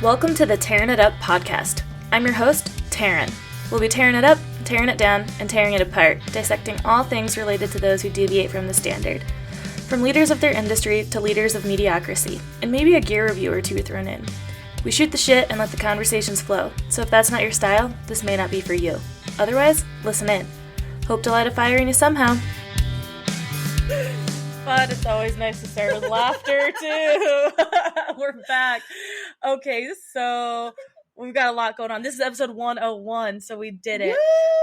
Welcome to the Tearing It Up podcast. I'm your host, Taryn. We'll be tearing it up, tearing it down, and tearing it apart, dissecting all things related to those who deviate from the standard. From leaders of their industry to leaders of mediocrity, and maybe a gear review or two thrown in. We shoot the shit and let the conversations flow, so if that's not your style, this may not be for you. Otherwise, listen in. Hope to light a fire in you somehow. But it's always nice to start with laughter, too. We're back. Okay, so we've got a lot going on. This is episode 101, so we did it.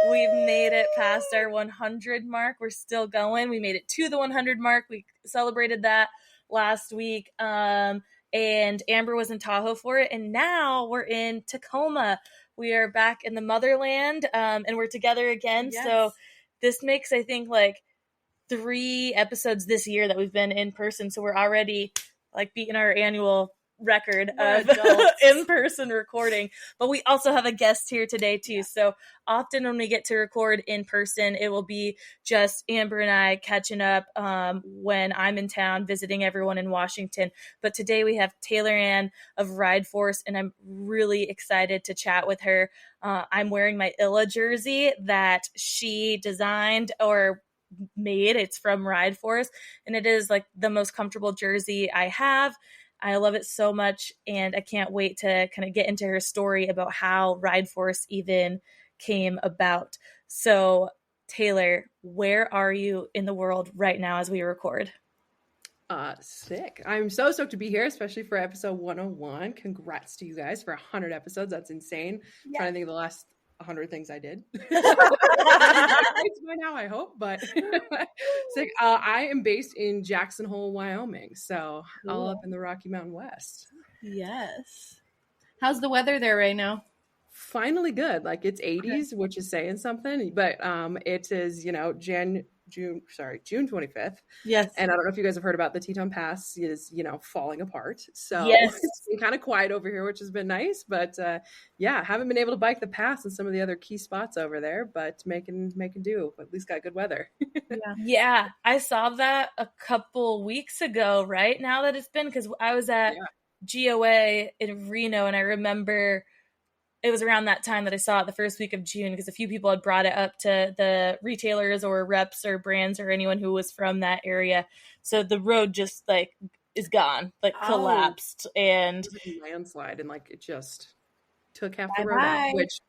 Woo! We've made it past our 100 mark. We're still going. We made it to the 100 mark. We celebrated that last week, and Amber was in Tahoe for it, and now we're in Tacoma. We are back in the motherland, and we're together again. Yes. So this makes, I think, like 3 episodes this year that we've been in person, so we're already like beating our annual record of in-person recording. But we also have a guest here today too, so often when we get to record in person, it will be just Amber and I catching up when I'm in town visiting everyone in Washington. But today we have Taylor Ann of Ride Force, and I'm really excited to chat with her. I'm wearing my Illa jersey that she designed or made. It's from Ride Force, and it is like the most comfortable jersey I have. I love it so much, and I can't wait to kind of get into her story about how Ride Force even came about. So, Taylor, where are you in the world right now as we record? Sick. I'm so stoked to be here, especially for episode 101. Congrats to you guys for 100 episodes. That's insane. Yeah. Trying to think of the last 100 things I did. It's by now, I hope, but sick. I am based in Jackson Hole, Wyoming, so cool. All up in the Rocky Mountain West. Yes. How's the weather there right now? Finally good. Like it's 80s, which is saying something, but it is, June 25th. Yes. And I don't know if you guys have heard about the Teton Pass is, falling apart. So yes. It's been kind of quiet over here, which has been nice. But haven't been able to bike the pass and some of the other key spots over there, but making do. At least got good weather. Yeah. I saw that a couple weeks ago, right? Now that it's been, because I was at GOA in Reno, and I remember it was around that time that I saw it the first week of June, because a few people had brought it up to the retailers or reps or brands or anyone who was from that area. So the road just like is gone, like collapsed, and it was a landslide, and like it just took half the road out, which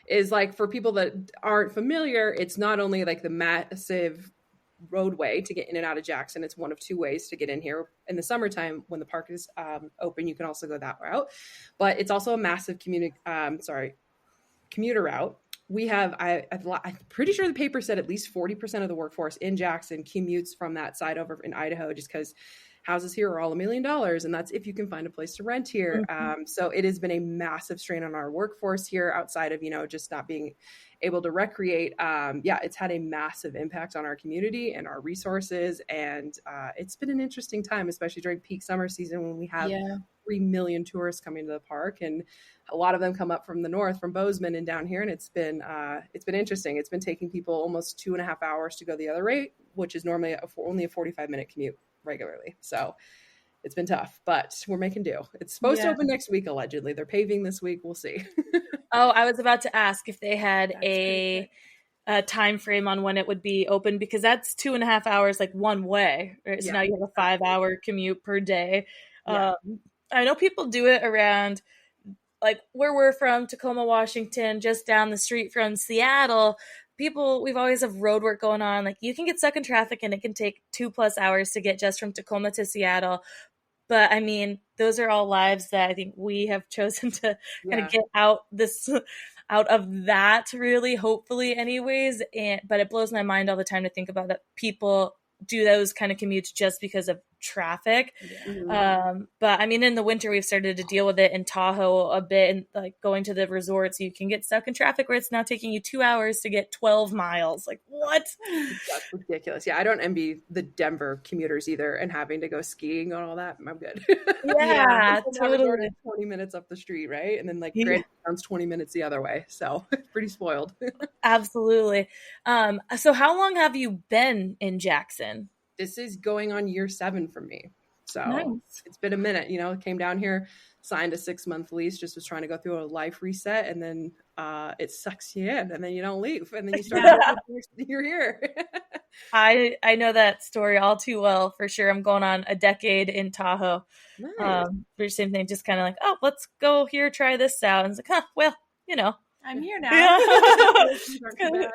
is like, for people that aren't familiar, it's not only like the massive roadway to get in and out of Jackson. It's one of 2 ways to get in here. In the summertime, when the park is open, you can also go that route, but it's also a massive commuter route. We have, I'm pretty sure the paper said at least 40% of the workforce in Jackson commutes from that side over in Idaho, just because houses here are all $1 million, and that's if you can find a place to rent here. Mm-hmm. So it has been a massive strain on our workforce here, outside of, just not being able to recreate. It's had a massive impact on our community and our resources. And it's been an interesting time, especially during peak summer season, when we have 3 million tourists coming to the park. And a lot of them come up from the north, from Bozeman and down here. And it's been interesting. It's been taking people almost 2.5 hours to go the other way, which is normally only a 45-minute commute regularly. So it's been tough, but we're making do. It's supposed to open next week, allegedly. They're paving this week. We'll see. Oh, I was about to ask if they had a time frame on when it would be open, because that's 2.5 hours, like one way. Right? So now you have a 5-hour commute per day. Yeah. I know people do it around, like where we're from, Tacoma, Washington, just down the street from Seattle. We've always have road work going on. Like you can get stuck in traffic, and it can take 2+ hours to get just from Tacoma to Seattle. But I mean, those are all lives that I think we have chosen to kind of get out of that, really, hopefully anyways. But it blows my mind all the time to think about that people do those kind of commutes just because of traffic. But I mean, in the winter, we've started to deal with it in Tahoe a bit, and like going to the resorts, you can get stuck in traffic where it's now taking you 2 hours to get 12 miles. Like, what? That's ridiculous. Yeah, I don't envy the Denver commuters either, and having to go skiing and all that. I'm good. Yeah, totally. 20 minutes up the street, right? And then like Grand Town's 20 minutes the other way. So pretty spoiled. Absolutely. So how long have you been in Jackson? This is going on year 7 for me. So Nice. it's been a minute, came down here, signed a 6-month lease, just was trying to go through a life reset, and then it sucks you in, and then you don't leave, and then you start you're here. I know that story all too well, for sure. I'm going on a decade in Tahoe. Nice. For same thing, just kind of like, oh, let's go here, try this out. And it's like, well, I'm here now. Yeah.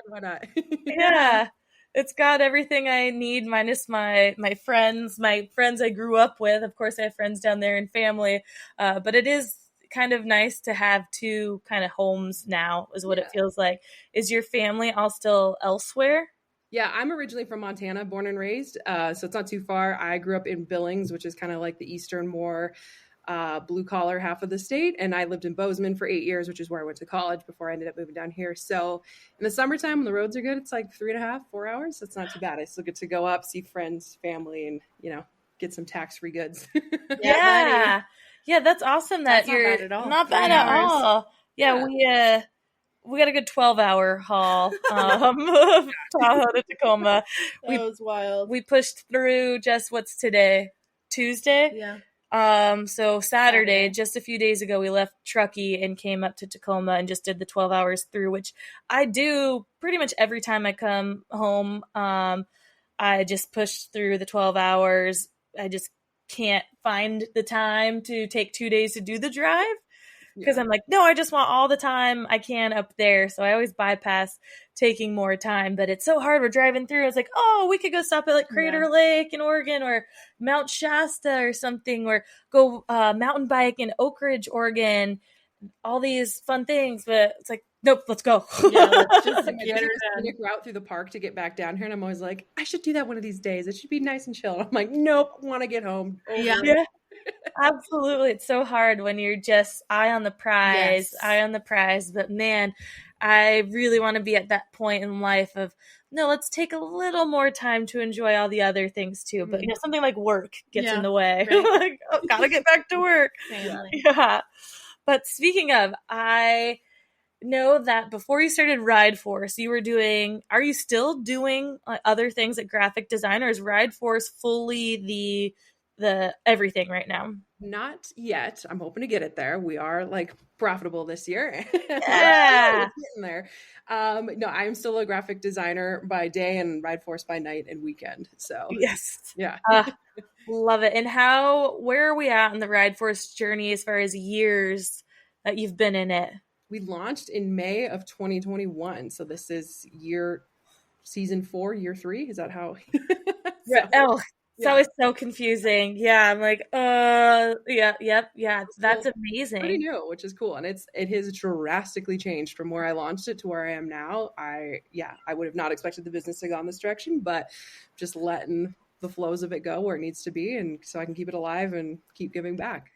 Why not? Yeah. It's got everything I need, minus my friends I grew up with. Of course, I have friends down there and family, but it is kind of nice to have two kind of homes now, is what it feels like. Is your family all still elsewhere? Yeah, I'm originally from Montana, born and raised, so it's not too far. I grew up in Billings, which is kind of like the eastern, more blue collar half of the state, and I lived in Bozeman for 8 years, which is where I went to college before I ended up moving down here. So in the summertime, when the roads are good, it's like 3.5, 4 hours. So it's not too bad. I still get to go up, see friends, family, and get some tax-free goods. Yeah, that's awesome. That That's you're not bad at all. not bad 3 at hours. all. Yeah, we got a good 12-hour haul Tahoe to Tacoma. That was wild. We pushed through just what's today, Tuesday. Yeah. So Saturday, just a few days ago, we left Truckee and came up to Tacoma and just did the 12 hours through, which I do pretty much every time I come home. I just push through the 12 hours. I just can't find the time to take 2 days to do the drive. Because I'm like, no, I just want all the time I can up there. So I always bypass taking more time. But it's so hard. We're driving through. It's like, oh, we could go stop at like Crater Lake in Oregon, or Mount Shasta or something, or go mountain bike in Oak Ridge, Oregon. All these fun things. But it's like, nope, let's go. Yeah, let's just I get her take a done. scenic route through the park to get back down here, and I'm always like, I should do that one of these days. It should be nice and chill. I'm like, nope, want to get home. Yeah. Yeah. Absolutely. It's so hard when you're just eye on the prize. But man, I really want to be at that point in life of, no, let's take a little more time to enjoy all the other things too. But something like work gets in the way. Right. Like, oh, gotta get back to work. Family. Yeah. But speaking of, I know that before you started Ride Force, are you still doing other things like graphic design, or is Ride Force fully the everything right now? Not yet. I'm hoping to get it there. We are like profitable this year. Yeah. It's getting there. No, I'm still a graphic designer by day and Ride Force by night and weekend. So Yes. yeah. Love it. And where are we at in the Ride Force journey as far as years that you've been in it? We launched in May of 2021. So this is season 4, year 3. Is that how? It's always so confusing. Yeah, I'm like, yeah. That's amazing. Pretty new, which is cool, and it has drastically changed from where I launched it to where I am now. I would have not expected the business to go in this direction, but just letting the flows of it go where it needs to be, and so I can keep it alive and keep giving back.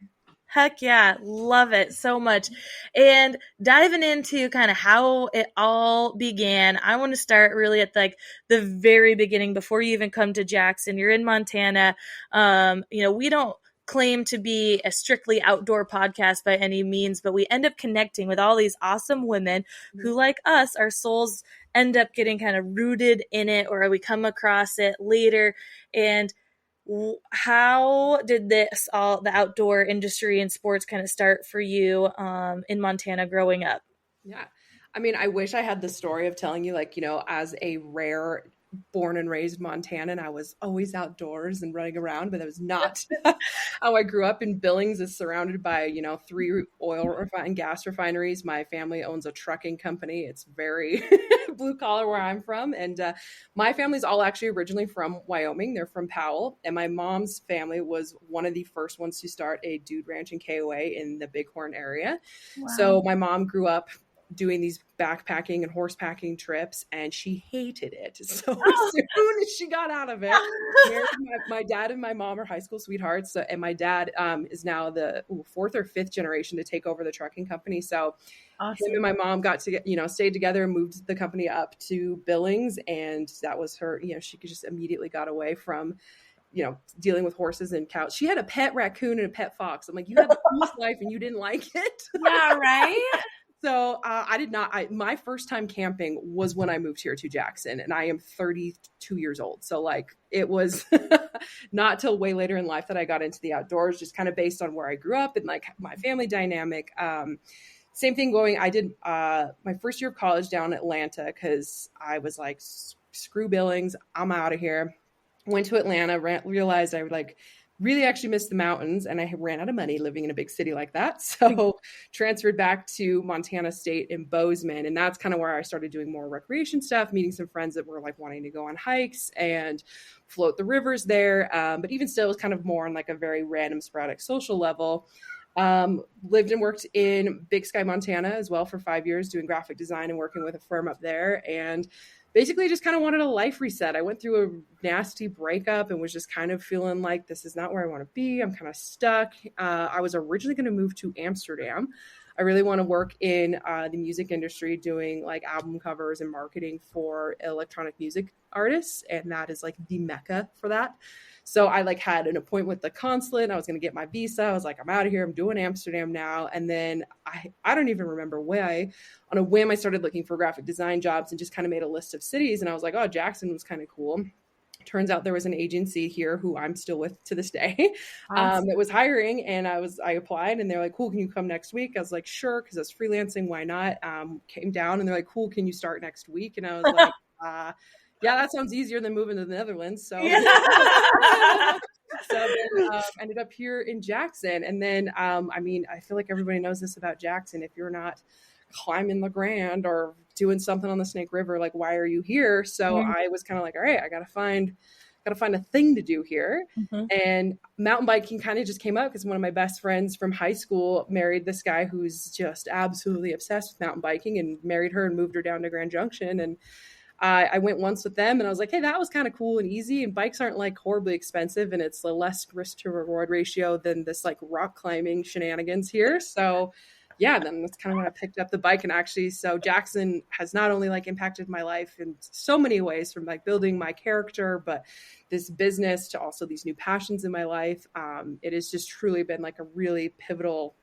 Heck yeah, love it so much. And diving into kind of how it all began, I want to start really at like the very beginning, before you even come to Jackson. You're in Montana. We don't claim to be a strictly outdoor podcast by any means, but we end up connecting with all these awesome women who, like us, our souls end up getting kind of rooted in it, or we come across it later. And how did the outdoor industry and sports kind of start for you in Montana growing up? Yeah. I mean, I wish I had the story of telling you, as a rare born and raised Montanan, I was always outdoors and running around, but that was not how I grew up. In Billings is surrounded by, 3 oil and gas refineries. My family owns a trucking company. It's very blue collar where I'm from. And my family's all actually originally from Wyoming. They're from Powell. And my mom's family was one of the first ones to start a dude ranch in KOA in the Bighorn area. Wow. So my mom grew up doing these backpacking and horse packing trips, and she hated it. So as soon as she got out of it, my dad and my mom are high school sweethearts. So, and my dad is now the 4th or 5th generation to take over the trucking company. So awesome. Him and my mom got to stayed together and moved the company up to Billings, and that was her. She just immediately got away from dealing with horses and cows. She had a pet raccoon and a pet fox. I'm like, you had the coolest life and you didn't like it. Yeah, right. So I did not. My first time camping was when I moved here to Jackson, and I am 32 years old. So like it was not till way later in life that I got into the outdoors, just kind of based on where I grew up and like my family dynamic. Same thing going. I did my first year of college down in Atlanta because I was like, screw Billings, I'm out of here. Went to Atlanta, realized I would like really actually missed the mountains, and I ran out of money living in a big city like that. So transferred back to Montana State in Bozeman, and that's kind of where I started doing more recreation stuff, meeting some friends that were like wanting to go on hikes and float the rivers there. But even still, it was kind of more on like a very random, sporadic social level. Lived and worked in Big Sky, Montana as well for 5 years, doing graphic design and working with a firm up there. And basically just kind of wanted a life reset. I went through a nasty breakup and was just kind of feeling like this is not where I want to be. I'm kind of stuck. I was originally going to move to Amsterdam. I really want to work in the music industry doing like album covers and marketing for electronic music artists. And that is like the mecca for that. So I like had an appointment with the consulate. I was going to get my visa. I was like, I'm out of here. I'm doing Amsterdam now. And then I don't even remember why. On a whim, I started looking for graphic design jobs and just kind of made a list of cities. And I was like, oh, Jackson was kind of cool. Turns out there was an agency here who I'm still with to this day that was hiring. And I applied and they're like, cool, can you come next week? I was like, sure, because I was freelancing. Why not? Came down and they're like, cool, can you start next week? And I was like, yeah, that sounds easier than moving to the Netherlands. So, ended up here in Jackson. And then, I mean, I feel like everybody knows this about Jackson. If you're not climbing the Grand or doing something on the Snake River, like, why are you here? So I was kind of like, all right, I got to find a thing to do here. And mountain biking kind of just came up because one of my best friends from high school married this guy who's just absolutely obsessed with mountain biking, and married her and moved her down to Grand Junction. And I went once with them and I was like, hey, that was kind of cool and easy. And bikes aren't like horribly expensive, and it's a less risk to reward ratio than this like rock climbing shenanigans here. So yeah, then that's kind of when I picked up the bike. And actually, so Jackson has not only like impacted my life in so many ways, from like building my character, but this business to also these new passions in my life. It has just truly been like a really pivotal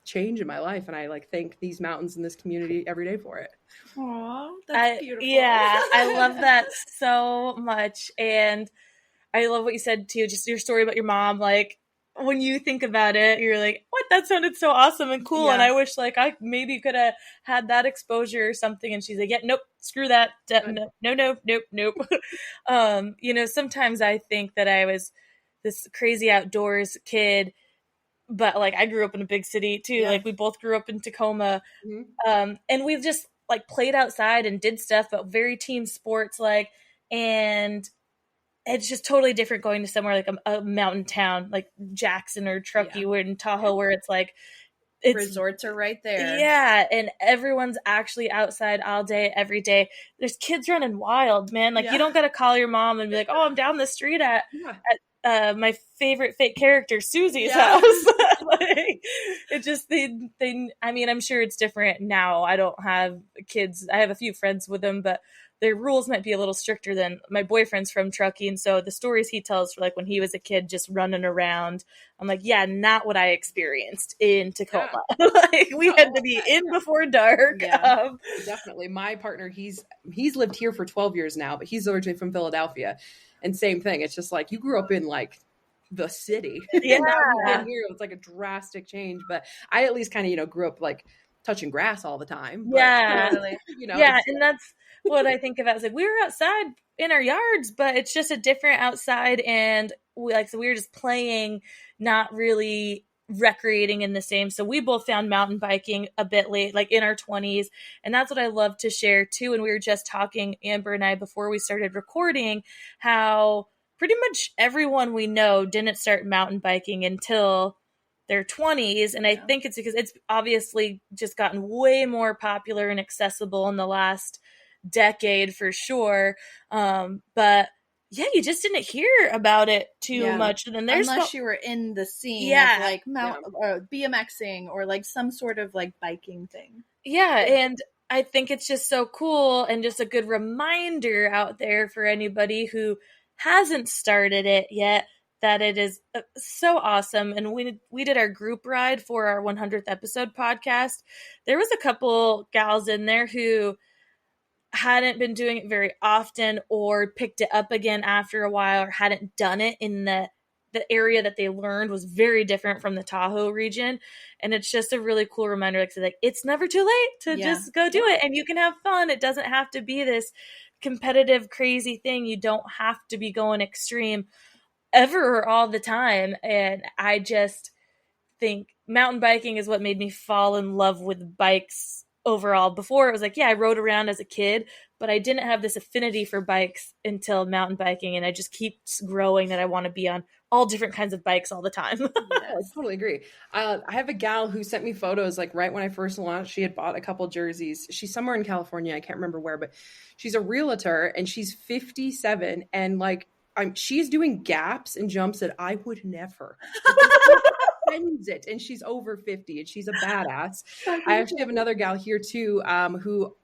change in my life, and I like thank these mountains and this community every day for it. Aw, that's beautiful. Yeah, I love that so much. And I love what you said too, just your story about your mom. Like, when you think about it, you're like, what? That sounded so awesome and cool. Yeah. And I wish like I maybe could have had that exposure or something. And she's like, yeah, nope, screw that. Nope. You know, sometimes I think that I was this crazy outdoors kid, but like I grew up in a big city too. Yeah. Like we both grew up in Tacoma. And we've just like played outside and did stuff, but very team sports, like, and it's just totally different going to somewhere like a mountain town like Jackson or Truckee or in Tahoe, where it's like resorts are right there. Yeah, and everyone's actually outside all day, every day. There's kids running wild, man. Like you don't gotta call your mom and be like, "Oh, I'm down the street at my favorite fake character Susie's house." Like, it just they. I mean, I'm sure it's different now. I don't have kids. I have a few friends with them, but their rules might be a little stricter than my boyfriend's from Truckee. And so the stories he tells for like when he was a kid just running around, I'm like, yeah, not what I experienced in Tacoma. Like we had to be in before dark. Definitely. My partner, he's lived here for 12 years now, but he's originally from Philadelphia. And same thing. It's just like you grew up in like the city. Yeah. Here, it's like a drastic change. But I at least kind of, grew up like touching grass all the time. But, and that's what I think about. It's like we were outside in our yards, but it's just a different outside, and we were just playing, not really recreating in the same. So we both found mountain biking a bit late, like in our 20s, and that's what I love to share too. And we were just talking, Amber and I, before we started recording, how pretty much everyone we know didn't start mountain biking until their 20s. And I think it's because it's obviously just gotten way more popular and accessible in the last decade for sure. But yeah, you just didn't hear about it too much. And then unless you were in the scene of like BMXing or like some sort of like biking thing. Yeah. And I think it's just so cool and just a good reminder out there for anybody who hasn't started it yet, that it is so awesome. And we did our group ride for our 100th episode podcast. There was a couple gals in there who hadn't been doing it very often or picked it up again after a while or hadn't done it in the area that they learned was very different from the Tahoe region. And it's just a really cool reminder, like it's never too late to just go do it, and you can have fun. It doesn't have to be this competitive, crazy thing. You don't have to be going extreme ever or all the time. And I just think mountain biking is what made me fall in love with bikes overall. Before, it was like, I rode around as a kid, but I didn't have this affinity for bikes until mountain biking, and I just keeps growing that I want to be on all different kinds of bikes all the time. I totally agree. I have a gal who sent me photos, like right when I first launched. She had bought a couple jerseys. She's somewhere in California. I can't remember where, but she's a realtor, and she's 57, and like she's doing gaps and jumps that I would never. It, and she's over 50, and she's a badass. I actually have another gal here too, who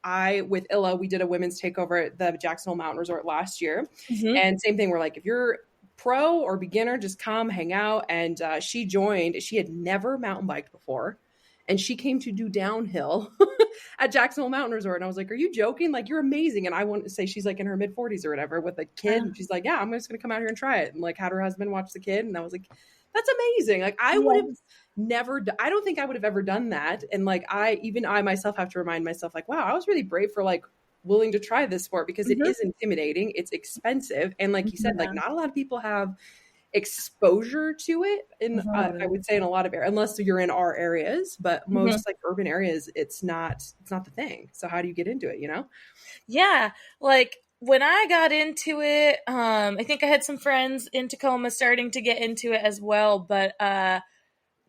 with Illa, we did a women's takeover at the Jackson Hole Mountain Resort last year. And same thing, we're like, if you're pro or beginner, just come hang out. And she joined. She had never mountain biked before, and she came to do downhill at Jackson Hole Mountain Resort. And I was like, are you joking? Like, you're amazing. And I want to say she's like in her mid 40s or whatever with a kid. And she's like, yeah, I'm just gonna come out here and try it. And like had her husband watch the kid. And I was like, that's amazing. Like I would have never, I don't think I would have ever done that. And like, I myself have to remind myself like, wow, I was really brave for like willing to try this sport, because it is intimidating. It's expensive. And like you said, like not a lot of people have exposure to it in, I would say in a lot of areas, unless you're in our areas, but most like urban areas, it's not the thing. So how do you get into it, you know? Yeah. Like, when I got into it, I think I had some friends in Tacoma starting to get into it as well, but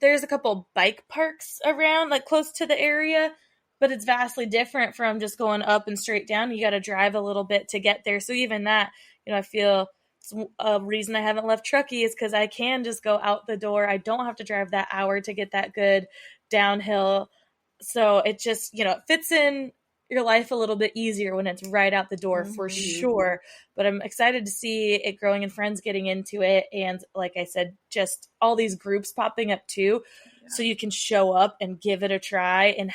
there's a couple bike parks around, like close to the area, but it's vastly different from just going up and straight down. You got to drive a little bit to get there. So even that, I feel a reason I haven't left Truckee is because I can just go out the door. I don't have to drive that hour to get that good downhill. So it just, it fits in your life a little bit easier when it's right out the door for sure. But I'm excited to see it growing and friends getting into it. And like I said, just all these groups popping up too. So you can show up and give it a try and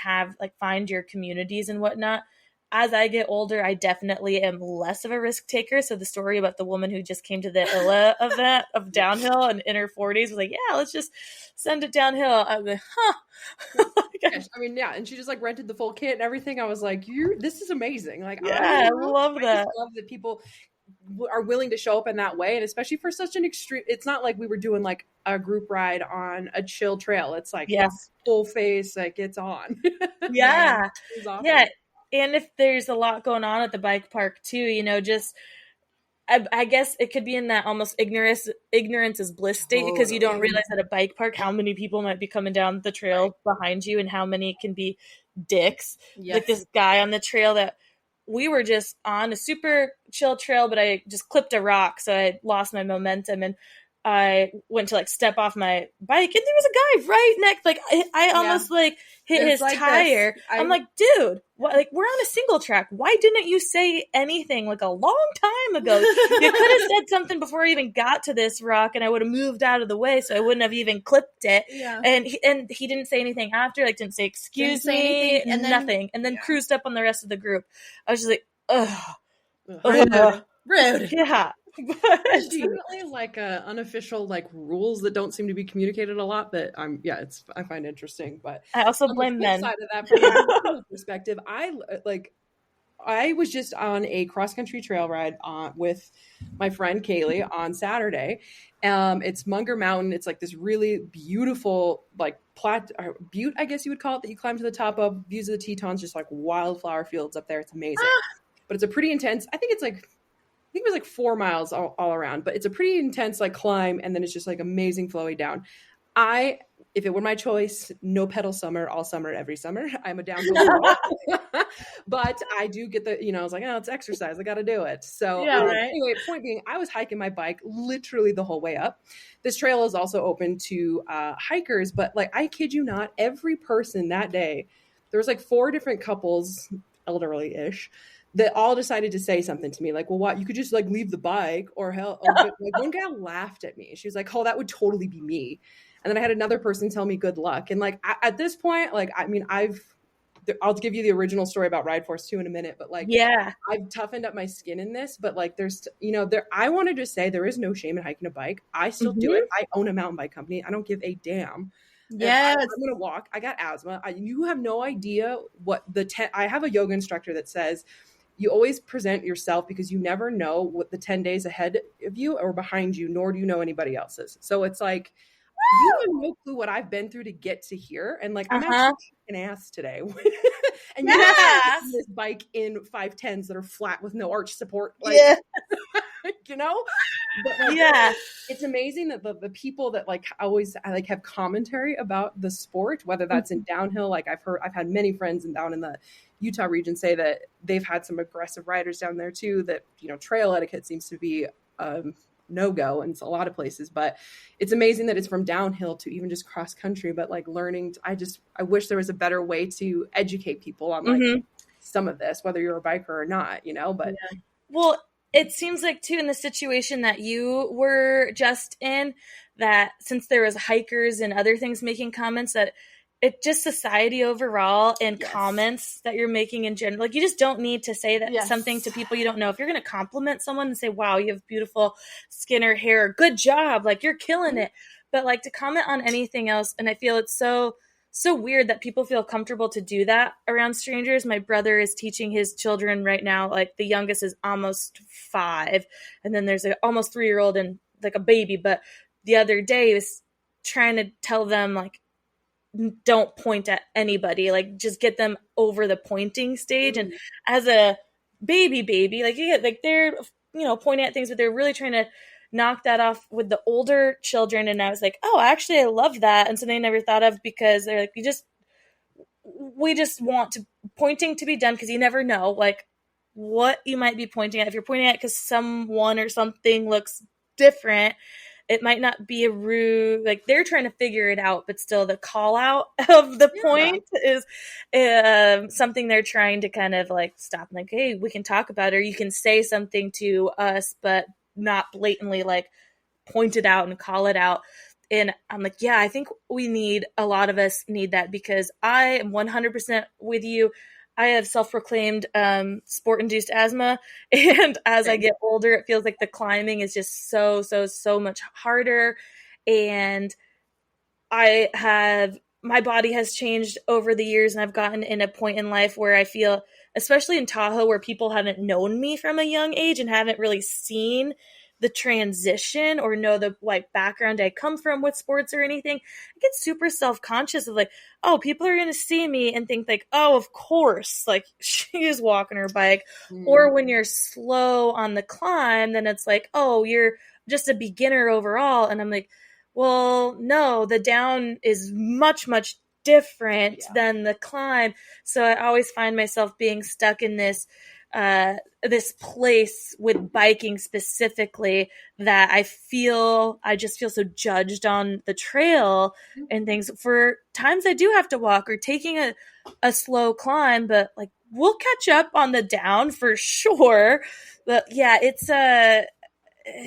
find your communities and whatnot. As I get older, I definitely am less of a risk taker. So the story about the woman who just came to the Illa event of downhill and in her 40s was like, yeah, let's just send it downhill. I was like, I mean, yeah. And she just like rented the full kit and everything. I was like, this is amazing. Like, I love that. I love that people are willing to show up in that way. And especially for such an extreme, it's not like we were doing like a group ride on a chill trail. It's like, it's full face, like it's on. Yeah. It's awesome. Yeah. And if there's a lot going on at the bike park too, just, I guess it could be in that almost ignorance is bliss state, because you don't realize at a bike park how many people might be coming down the trail behind you and how many can be dicks. Yes. Like this guy on the trail that we were just on a super chill trail, but I just clipped a rock. So I lost my momentum and I went to like step off my bike, and there was a guy right next, like I almost like hit his like tire. I'm like, dude, what, like we're on a single track. Why didn't you say anything like a long time ago? You could have said something before I even got to this rock, and I would have moved out of the way, so I wouldn't have even clipped it. Yeah. And he didn't say anything after, like didn't say excuse me, and nothing, and then cruised up on the rest of the group. I was just like, rude. Yeah. There's definitely like unofficial like rules that don't seem to be communicated a lot that I find interesting. But I also blame men. Side of that, from a perspective, I was just on a cross country trail ride with my friend Kaylee on Saturday. It's Munger Mountain. It's like this really beautiful like butte, I guess you would call it, that you climb to the top of. Views of the Tetons, just like wildflower fields up there. It's amazing. But it's a pretty intense. I think it was like 4 miles all around, but it's a pretty intense like climb, and then it's just like amazing flowy down. If it were my choice, no pedal summer, all summer, every summer. I'm a downhill but I do get I was like, oh, it's exercise. I got to do it. So anyway, point being, I was hiking my bike literally the whole way up. This trail is also open to hikers, but like, I kid you not, every person that day, there was like 4 different couples, elderly-ish, that all decided to say something to me like, well, what, you could just like leave the bike or hell. Or, but, like one gal laughed at me. She was like, oh, that would totally be me. And then I had another person tell me good luck. And like at this point, like, I mean, I'll give you the original story about Ride Force 2 in a minute, but like, yeah, I've toughened up my skin in this, but like, there's, I wanted to say there is no shame in hiking a bike. I still do it. I own a mountain bike company. I don't give a damn. Yes. I'm going to walk. I got asthma. You have no idea what I have a yoga instructor that says, you always present yourself because you never know what the 10 days ahead of you or behind you, nor do you know anybody else's. So it's like, you have no clue what I've been through to get to here. And like, I'm actually kicking ass today. And you have this bike in 510s that are flat with no arch support. Like, you know? But like, it's amazing that the people that like I like have commentary about the sport, whether that's in downhill. Like I've had many friends down in the Utah region say that they've had some aggressive riders down there too, that, trail etiquette seems to be no-go in a lot of places, but it's amazing that it's from downhill to even just cross country. But like learning, I wish there was a better way to educate people on like some of this, whether you're a biker or not, but well, it seems like too in the situation that you were just in, that since there was hikers and other things making comments, that it just society overall and comments that you're making in general, like you just don't need to say that something to people you don't know. If you're going to compliment someone and say, wow, you have beautiful skin or hair, good job, like you're killing it. But like to comment on anything else, and I feel it's so weird that people feel comfortable to do that around strangers. My brother is teaching his children right now, like the youngest is almost 5, and then there's an almost 3-year-old and like a baby. But the other day he was trying to tell them like, don't point at anybody, like just get them over the pointing stage. And as a baby, like you get like they're pointing at things, but they're really trying to knock that off with the older children. And I was like, oh, actually I love that. And something I never thought of, because they're like, we just want pointing to be done, because you never know like what you might be pointing at. If you're pointing at because someone or something looks different, it might not be a rude, like they're trying to figure it out, but still the call out of the point is something they're trying to kind of like stop. Like, hey, we can talk about it, or you can say something to us, but not blatantly like point it out and call it out. And I'm like, yeah, I think a lot of us need that, because I am 100% with you. I have self-proclaimed sport-induced asthma, and as I get older, it feels like the climbing is just so much harder. And my body has changed over the years, and I've gotten in a point in life where I feel, especially in Tahoe, where people haven't known me from a young age and haven't really seen the transition or know the like background I come from with sports or anything, I get super self-conscious of like, oh, people are going to see me and think like, oh, of course, like she's walking her bike. Or when you're slow on the climb, then it's like, oh, you're just a beginner overall. And I'm like, well, no, the down is much different than the climb. So I always find myself being stuck in this place with biking specifically, that I just feel so judged on the trail and things. For times I do have to walk or taking a slow climb, but like we'll catch up on the down for sure. But yeah, it's a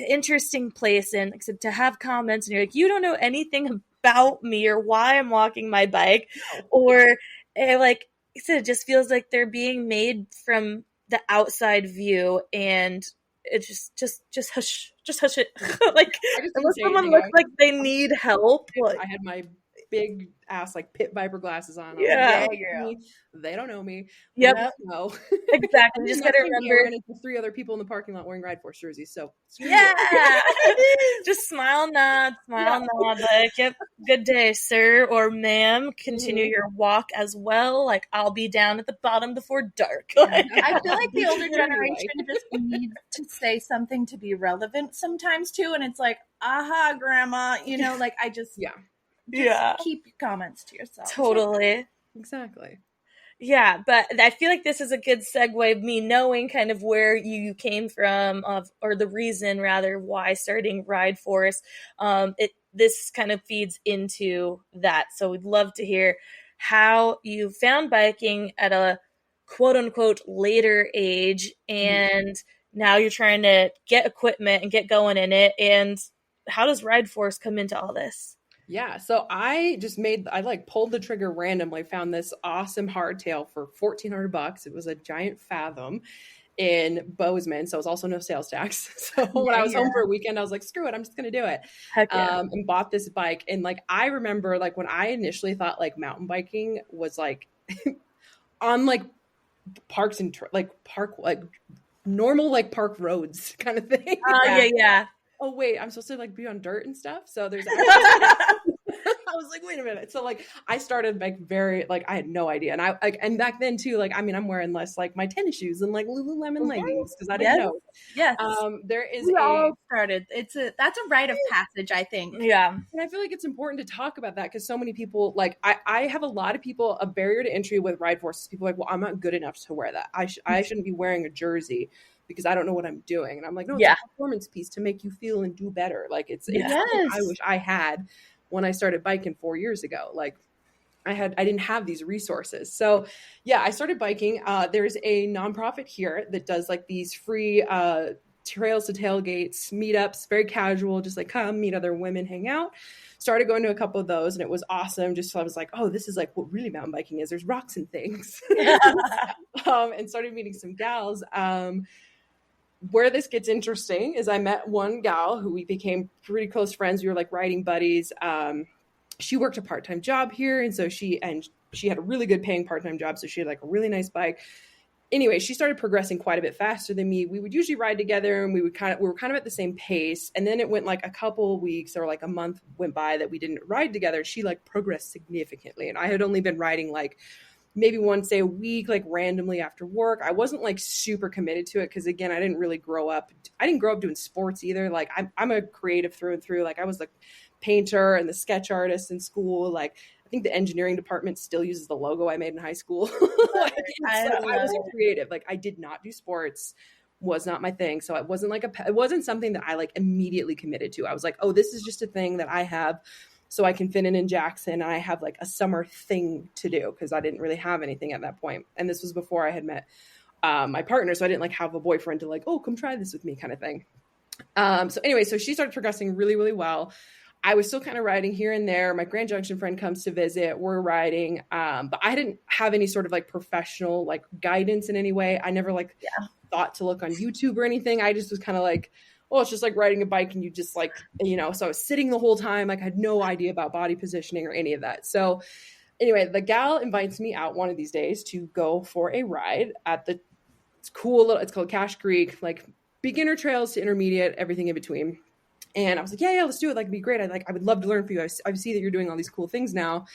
interesting place, and except to have comments and you're like, you don't know anything about me or why I'm walking my bike, or like I said, it just feels like they're being made from the outside view, and it just hush it. Like unless someone looks like they need help. I had my big ass like pit viper glasses on. Yeah, they don't know me. Yep. No. Exactly. Just gotta remember. And it's 3 other people in the parking lot wearing Ride Force jerseys. So just smile, nod. Like, yep, good day, sir or ma'am. Continue your walk as well. Like I'll be down at the bottom before dark. I feel like the older generation just needs to say something to be relevant sometimes too, and it's like, aha, grandma, like I just keep your comments to yourself. Totally. Exactly. Yeah, but I feel like this is a good segue of me knowing kind of where you came from, or the reason rather why starting Ride Force. This kind of feeds into that. So we'd love to hear how you found biking at a quote unquote later age, and now you're trying to get equipment and get going in it. And how does Ride Force come into all this? Yeah, so I pulled the trigger randomly, found this awesome hardtail for $1,400. It was a giant Fathom in Bozeman, so it was also no sales tax. So when I was home for a weekend, I was like, screw it, I'm just gonna do it. Heck yeah. And bought this bike. And like, I remember like when I initially thought like mountain biking was like on like parks and normal like park roads kind of thing. Yeah. Oh wait, I'm supposed to like be on dirt and stuff. So there's I was like, wait a minute. So like I started like I had no idea. And and back then too, like, I mean, I'm wearing less like my tennis shoes and like Lululemon leggings because I didn't know. Yes. We all started. That's a rite of passage, I think. Yeah. And I feel like it's important to talk about that because so many people, like I have a lot of people, a barrier to entry with Ride Forces. People are like, well, I'm not good enough to wear that. I shouldn't be wearing a jersey because I don't know what I'm doing. And I'm like, no, it's a performance piece to make you feel and do better. Like it's something I wish I had when I started biking 4 years ago. Like I didn't have these resources. So yeah, I started biking. There's a nonprofit here that does like these free trails to tailgates, meetups, very casual, just like come meet other women, hang out. Started going to a couple of those and it was awesome. Just so I was like, oh, this is like what really mountain biking is. There's rocks and things. And started meeting some gals. Where this gets interesting is I met one gal who we became pretty close friends. We were like riding buddies. She worked a part-time job here. And so she had a really good paying part-time job. So she had like a really nice bike. Anyway, she started progressing quite a bit faster than me. We would usually ride together and we were kind of at the same pace. And then it went like a couple of weeks or like a month went by that we didn't ride together. She like progressed significantly. And I had only been riding like maybe once a week, like randomly after work. I wasn't like super committed to it because again, I didn't really grow up. I didn't grow up doing sports either. Like I'm a creative through and through. Like I was the painter and the sketch artist in school. Like I think the engineering department still uses the logo I made in high school. I was a creative. Like I did not do sports, was not my thing. So it wasn't something that I like immediately committed to. I was like, oh, this is just a thing that I have so I can fit in Jackson. And I have like a summer thing to do because I didn't really have anything at that point. And this was before I had met my partner. So I didn't like have a boyfriend to like, oh, come try this with me kind of thing. So anyway, so she started progressing really, really well. I was still kind of riding here and there. My Grand Junction friend comes to visit. We're riding. But I didn't have any sort of like professional like guidance in any way. I never thought to look on YouTube or anything. I just was kind of like, oh, it's just like riding a bike and you just like, so I was sitting the whole time. Like I had no idea about body positioning or any of that. So anyway, the gal invites me out one of these days to go for a ride at it's called Cache Creek, like beginner trails to intermediate, everything in between. And I was like, yeah, let's do it. Like, it'd be great. I would love to learn from you. I see that you're doing all these cool things now.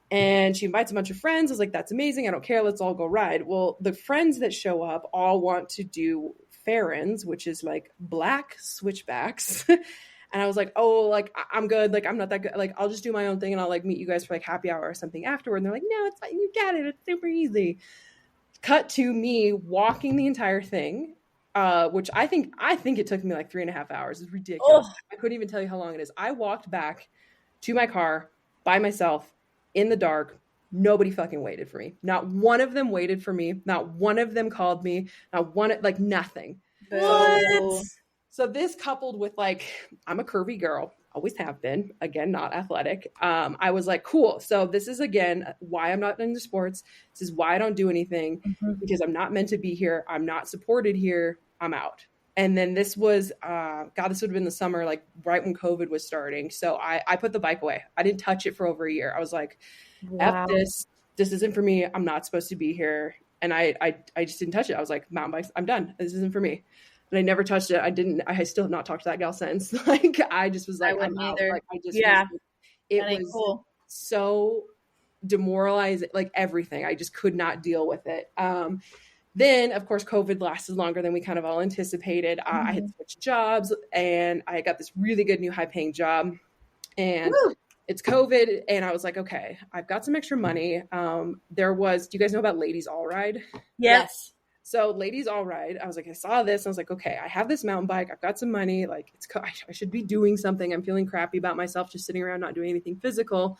And she invites a bunch of friends. I was like, that's amazing. I don't care. Let's all go ride. Well, the friends that show up all want to do Farrens, which is like black switchbacks. And I was like, oh, like, I'm good. Like, I'm not that good. Like, I'll just do my own thing and I'll like meet you guys for like happy hour or something afterward. And they're like, no, it's fine. You got it. It's super easy. Cut to me walking the entire thing. Which I think it took me like 3.5 hours. It's ridiculous. Oh. I couldn't even tell you how long it is. I walked back to my car by myself in the dark. Nobody fucking waited for me. Not one of them waited for me. Not one of them called me. Not one, like nothing. What? So this coupled with like, I'm a curvy girl, always have been, again, not athletic. I was like, cool. So this is again, why I'm not into sports. This is why I don't do anything because I'm not meant to be here. I'm not supported here. I'm out. And then this was, this would have been the summer, like right when COVID was starting. So I put the bike away. I didn't touch it for over a year. I was like, F this isn't for me. I'm not supposed to be here. And I just didn't touch it. I was like, mountain bikes, I'm done. This isn't for me. And I never touched it. I still have not talked to that gal since. Like, I just was like, I'm out. Like, it was cool. So demoralizing, like everything. I just could not deal with it. Then, of course, COVID lasted longer than we kind of all anticipated. I had switched jobs and I got this really good new high-paying job. And it's COVID. And I was like, okay, I've got some extra money. Do you guys know about Ladies All Ride? Yes. So Ladies All Ride, I was like, I saw this. I was like, okay, I have this mountain bike. I've got some money. Like, I should be doing something. I'm feeling crappy about myself just sitting around not doing anything physical.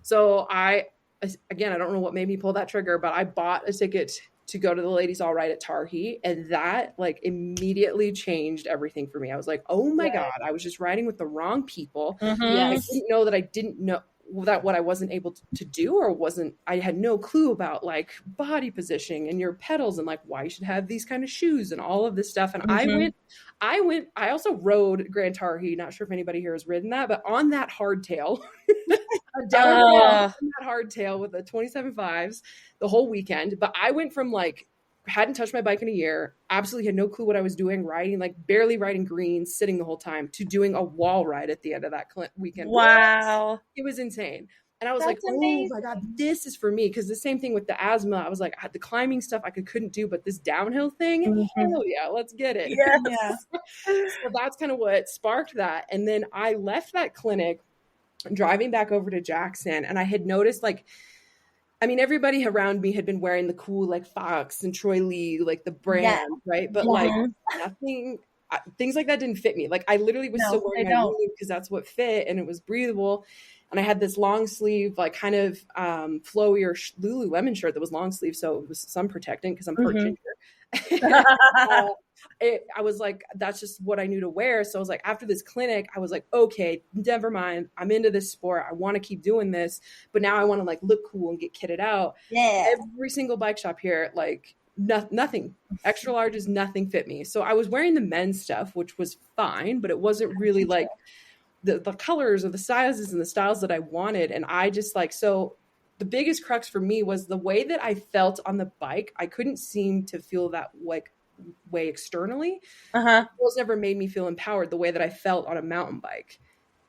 So again, I don't know what made me pull that trigger, but I bought a ticket to go to the Ladies All Right at Tarhee, and that like immediately changed everything for me. I was like, oh my God, I was just riding with the wrong people. I didn't know that I didn't know that what I wasn't able to do, or I had no clue about like body positioning and your pedals and like why you should have these kind of shoes and all of this stuff. And I also rode Grand Tarhee. Not sure if anybody here has ridden that, but on that hardtail, that hardtail with the 27.5s the whole weekend. But I went from like, hadn't touched my bike in a year, absolutely had no clue what I was doing, riding, like barely riding greens, sitting the whole time, to doing a wall ride at the end of that weekend. Wow. It was insane. And I was like, amazing. Oh my God, this is for me. Because the same thing with the asthma. I was like, the climbing stuff I couldn't do, but this downhill thing, hell yeah, let's get it. Yes. So that's kind of what sparked that. And then I left that clinic driving back over to Jackson, and I had noticed like, I mean, everybody around me had been wearing the cool like Fox and Troy Lee, like the brand, right? But like nothing, things like that didn't fit me. Like I literally was still wearing my Lulu because that's what fit and it was breathable. And I had this long sleeve, like kind of flowier Lululemon shirt that was long sleeve, so it was sun protectant because I'm part ginger. I was like, that's just what I knew to wear. So I was like, after this clinic, I was like, okay, never mind. I'm into this sport. I want to keep doing this, but now I want to like look cool and get kitted out. Yeah. Every single bike shop here, like nothing extra larges, nothing fit me. So I was wearing the men's stuff, which was fine, but it wasn't really like the colors or the sizes and the styles that I wanted. And I just like, so the biggest crux for me was the way that I felt on the bike. I couldn't seem to feel that like way externally. Those never made me feel empowered the way that I felt on a mountain bike.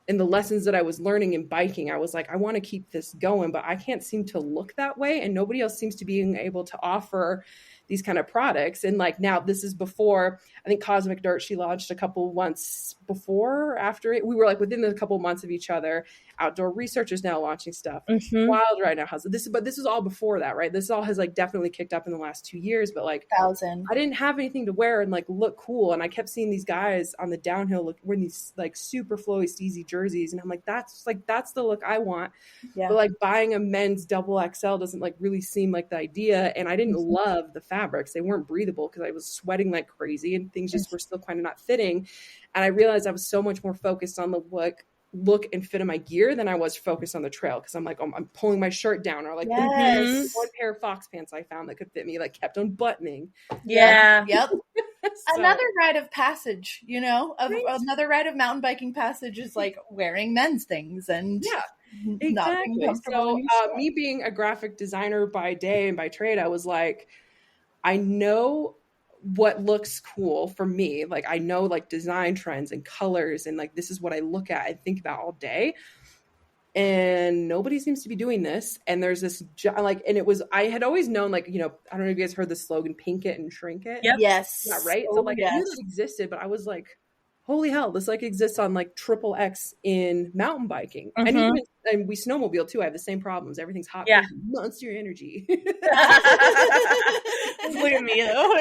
And the lessons that I was learning in biking, I was like, I want to keep this going, but I can't seem to look that way. And nobody else seems to be able to offer these kind of products. And like, now this is before, I think Cosmic Dirt, she launched a couple months before or after it. We were like within a couple months of each other. Outdoor Research is now launching stuff. Wild right now has this, but this is all before that, right? This all has like definitely kicked up in the last 2 years, but like I didn't have anything to wear and like look cool. And I kept seeing these guys on the downhill wearing these like super flowy Steezy jerseys. And I'm like, that's the look I want. But like buying a men's double XL doesn't like really seem like the idea. And I didn't love the fabrics. They weren't breathable because I was sweating like crazy and things just were still kind of not fitting. And I realized I was so much more focused on the look and fit of my gear than I was focused on the trail. Cause I'm like, I'm pulling my shirt down, or like one pair of Fox pants I found that could fit me, like kept on buttoning. Yep. So, another rite of passage, another rite of mountain biking passage is like wearing men's things and not being comfortable. So me being a graphic designer by day and by trade, I was like, I know what looks cool for me. Like I know like design trends and colors, and like this is what I look at and think about all day. And nobody seems to be doing this. And there's this like, and it was, I had always known like, I don't know if you guys heard the slogan, pink it and shrink it. Yes. Yeah, right. So like I knew that existed, but I was like, holy hell, this like exists on like XXX in mountain biking. And we snowmobile too. I have the same problems. Everything's hot. Yeah. Monster energy. Look at me though.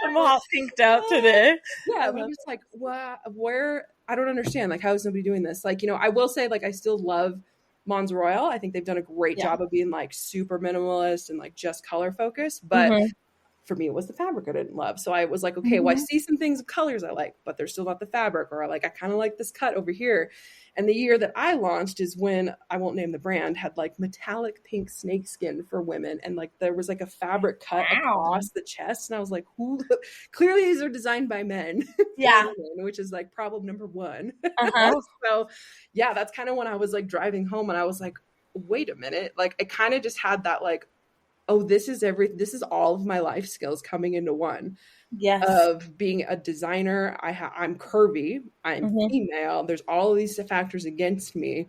I'm all pinked out today. Yeah. I'm just like, where I don't understand. Like, how is nobody doing this? Like, I will say like, I still love Mons Royal. I think they've done a great job of being like super minimalist and like just color focused. But for me, it was the fabric I didn't love. So I was like, okay, well, I see some things of colors I like, but they're still not the fabric. Or like, I kind of like this cut over here. And the year that I launched is when, I won't name the brand, had like metallic pink snakeskin for women. And like, there was like a fabric cut across the chest. And I was like, clearly these are designed by men. Yeah. Which is like problem number one. So yeah, that's kind of when I was like driving home and I was like, wait a minute. Like, I kind of just had that like, oh, this is all of my life skills coming into one. Yes. Of being a designer. I'm curvy. I'm female. There's all of these factors against me.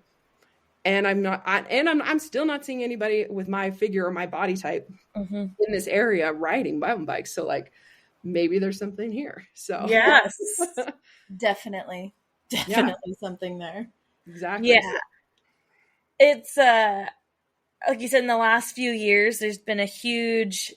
And I'm still not seeing anybody with my figure or my body type in this area riding mountain bikes. So like, maybe there's something here. So yes, definitely something there. Exactly. Yeah. It's, like you said, in the last few years, there's been a huge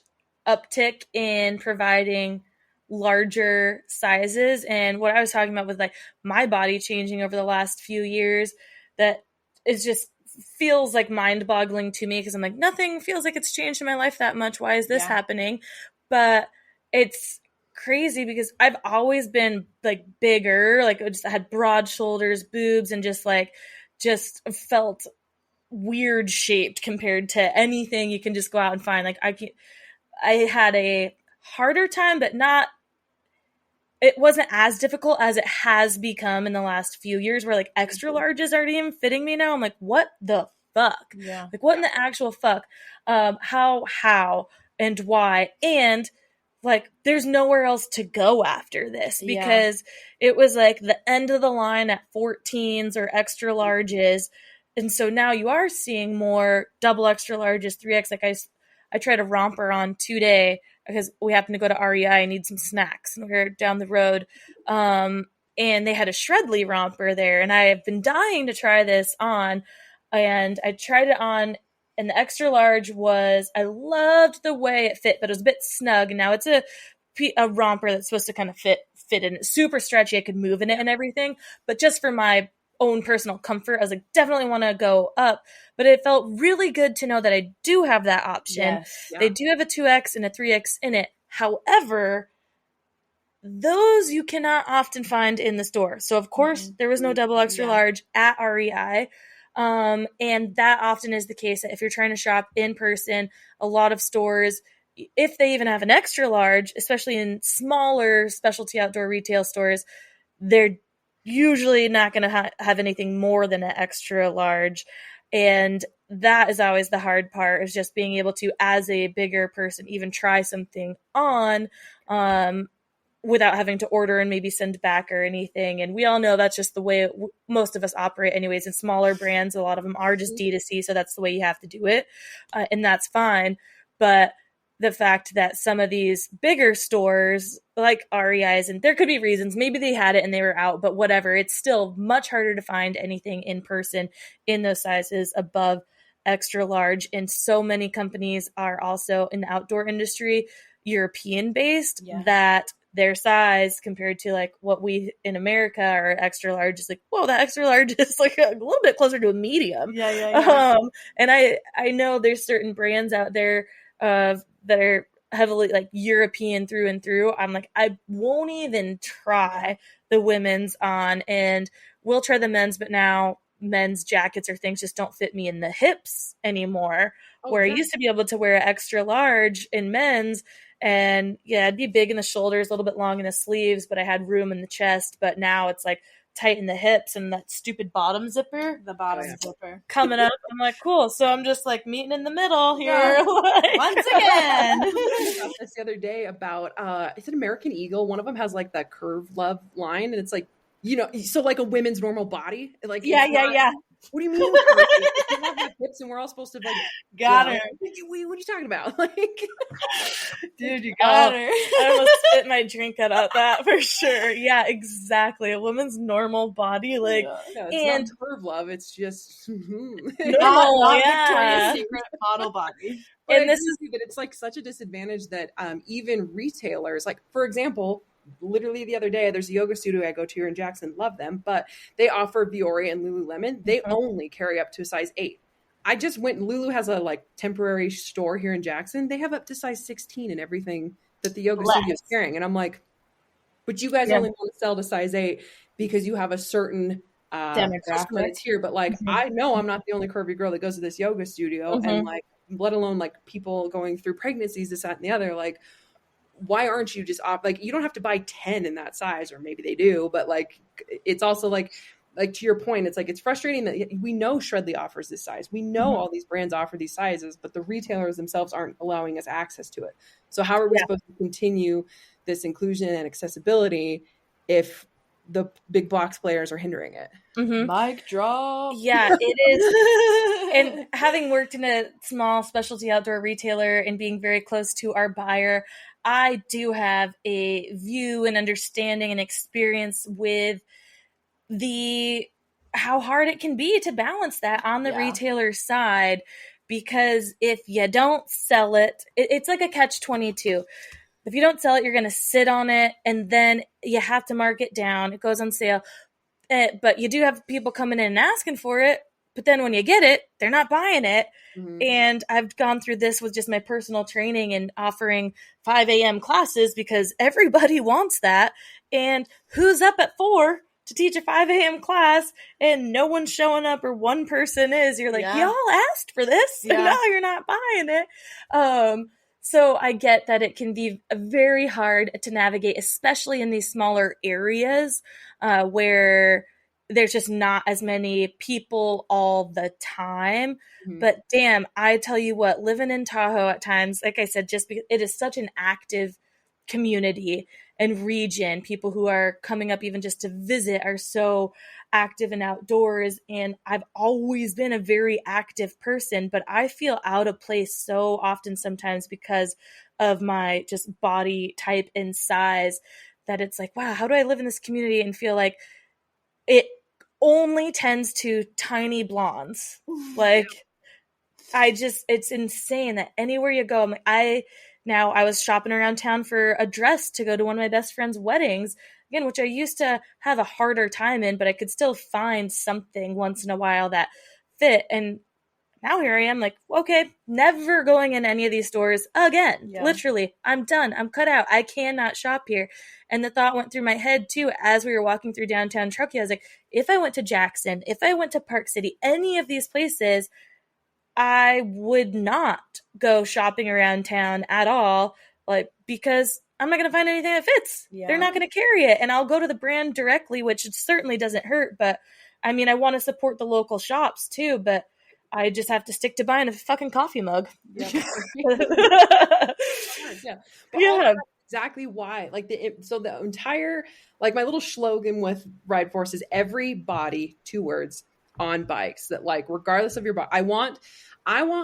uptick in providing larger sizes. And what I was talking about with like my body changing over the last few years, that is just feels like mind-boggling to me because I'm like, nothing feels like it's changed in my life that much. Why is this happening? But it's crazy because I've always been like bigger, like I just had broad shoulders, boobs, and just felt weird shaped compared to anything you can just go out and find. Like I had a harder time, but it wasn't as difficult as it has become in the last few years where like extra larges aren't even fitting me now. I'm like, what the fuck? Yeah. Like what in the actual fuck? How and why? And like, there's nowhere else to go after this because it was like the end of the line at 14s or extra larges. And so now you are seeing more double extra larges, 3X. Like I tried a romper on today because we happened to go to REI and need some snacks. And we were down the road. And they had a Shredley romper there. And I have been dying to try this on. And I tried it on. And the extra large I loved the way it fit, but it was a bit snug. And now it's a romper that's supposed to kind of fit in. It's super stretchy. I could move in it and everything. But just for my own personal comfort, I was like, definitely want to go up. But it felt really good to know that I do have that option. Yes. They do have a 2X and a 3X in it. However, those you cannot often find in the store. So, of course, there was no double extra large at REI. And that often is the case that if you're trying to shop in person, a lot of stores, if they even have an extra large, especially in smaller specialty outdoor retail stores, they're usually not going to have anything more than an extra large. And that is always the hard part, is just being able to, as a bigger person, even try something on, without having to order and maybe send back or anything. And we all know that's just the way most of us operate anyways. In smaller brands, a lot of them are just D2C, so that's the way you have to do it. And that's fine. But the fact that some of these bigger stores like REI's, and there could be reasons, maybe they had it and they were out, but whatever, it's still much harder to find anything in person in those sizes above extra large. And so many companies are also in the outdoor industry, European based, that their size compared to like what we in America are extra large is like, whoa, that extra large is like a little bit closer to a medium. And I know there's certain brands out there that are heavily like European through and through. I'm like, I won't even try the women's on, and we'll try the men's, but now men's jackets or things just don't fit me in the hips anymore. I used to be able to wear an extra large in men's, and it'd be big in the shoulders, a little bit long in the sleeves, but I had room in the chest. But now it's like tight in the hips, and that stupid bottom zipper, zipper coming up. I'm like, cool. So I'm just like meeting in the middle here. Once again. This the other day about it's an American Eagle. One of them has like that Curve Love line, and it's like, so like a women's normal body. Like What do you mean? We have hips, and we're all supposed to like. Got her. What are you talking about? Like, dude, you got her. I almost spit my drink out at that for sure. Yeah, exactly. A woman's normal body, like, and not Curve Love. It's just normal. Victoria's Secret model body. And this is that it's like such a disadvantage that even retailers, like for example. Literally the other day, there's a yoga studio I go to here in Jackson, love them, but they offer Vuori and Lululemon. They only carry up to a size 8. I just went, Lulu has a like temporary store here in Jackson. They have up to size 16 and everything that the yoga studio is carrying. And I'm like, but you guys only want to sell to size 8 because you have a certain demographic. It's here. But like, I know I'm not the only curvy girl that goes to this yoga studio, and like, let alone like people going through pregnancies, this, that, and the other, like, why aren't you just like, you don't have to buy 10 in that size, or maybe they do, but like, it's also like to your point, it's like, it's frustrating that we know Shredley offers this size. We know all these brands offer these sizes, but the retailers themselves aren't allowing us access to it. So how are we supposed to continue this inclusion and accessibility if the big box players are hindering it? Mic drop. Yeah, it is. And having worked in a small specialty outdoor retailer and being very close to our buyer, I do have a view and understanding and experience with how hard it can be to balance that on the retailer side, because if you don't sell it, it's like a catch-22. If you don't sell it, you're going to sit on it, and then you have to mark it down. It goes on sale. But you do have people coming in and asking for it, But then when you get it, they're not buying it. And I've gone through this with just my personal training and offering 5 a.m. classes because everybody wants that. And who's up at 4 to teach a 5 a.m. class and no one's showing up, or one person is? You're like, y'all asked for this and now you're not buying it. So I get that it can be very hard to navigate, especially in these smaller areas where there's just not as many people all the time. But damn, I tell you what, living in Tahoe at times, like I said, just because it is such an active community and region, people who are coming up even just to visit are so active and outdoors. And I've always been a very active person, but I feel out of place so often sometimes because of my just body type and size, that it's like, wow, how do I live in this community and feel like it only tends to tiny blondes? Like, it's insane that anywhere you go, I'm like, I was shopping around town for a dress to go to one of my best friend's weddings, again, which I used to have a harder time in, but I could still find something once in a while that fit. And now here I am, like, okay, never going in any of these stores again. Literally, I'm done. I'm cut out. I cannot shop here. And the thought went through my head too as we were walking through downtown Truckee. I was like, if I went to Jackson, if I went to Park City, any of these places, I would not go shopping around town at all, like, because I'm not going to find anything that fits. They're not going to carry it. And I'll go to the brand directly, which certainly doesn't hurt. But I mean, I want to support the local shops too, but I just have to stick to buying a fucking coffee mug. Exactly why. Like the entire, like, my little slogan with Ride Force is every body, 2 words, on bikes. That, like, regardless of your body, I want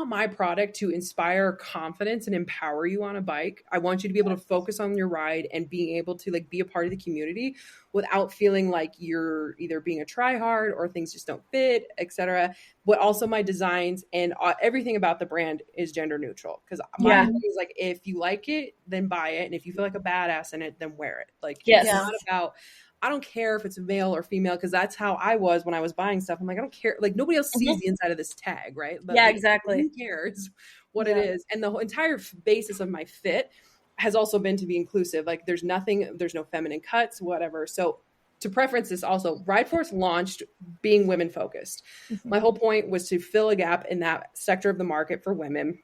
my product to inspire confidence and empower you on a bike. I want you to be able to focus on your ride and being able to, like, be a part of the community without feeling like you're either being a tryhard or things just don't fit, etc. But also my designs and everything about the brand is gender neutral, because my thing is, like, if you like it, then buy it, and if you feel like a badass in it, then wear it. Like, it's not about, I don't care if it's male or female, because that's how I was when I was buying stuff. I'm like, I don't care. Like, nobody else sees the inside of this tag, right? But, like, exactly. Who cares what it is? And the whole entire basis of my fit has also been to be inclusive. Like, there's no feminine cuts, whatever. So to preference this also, Ride Force launched being women focused. My whole point was to fill a gap in that sector of the market for women,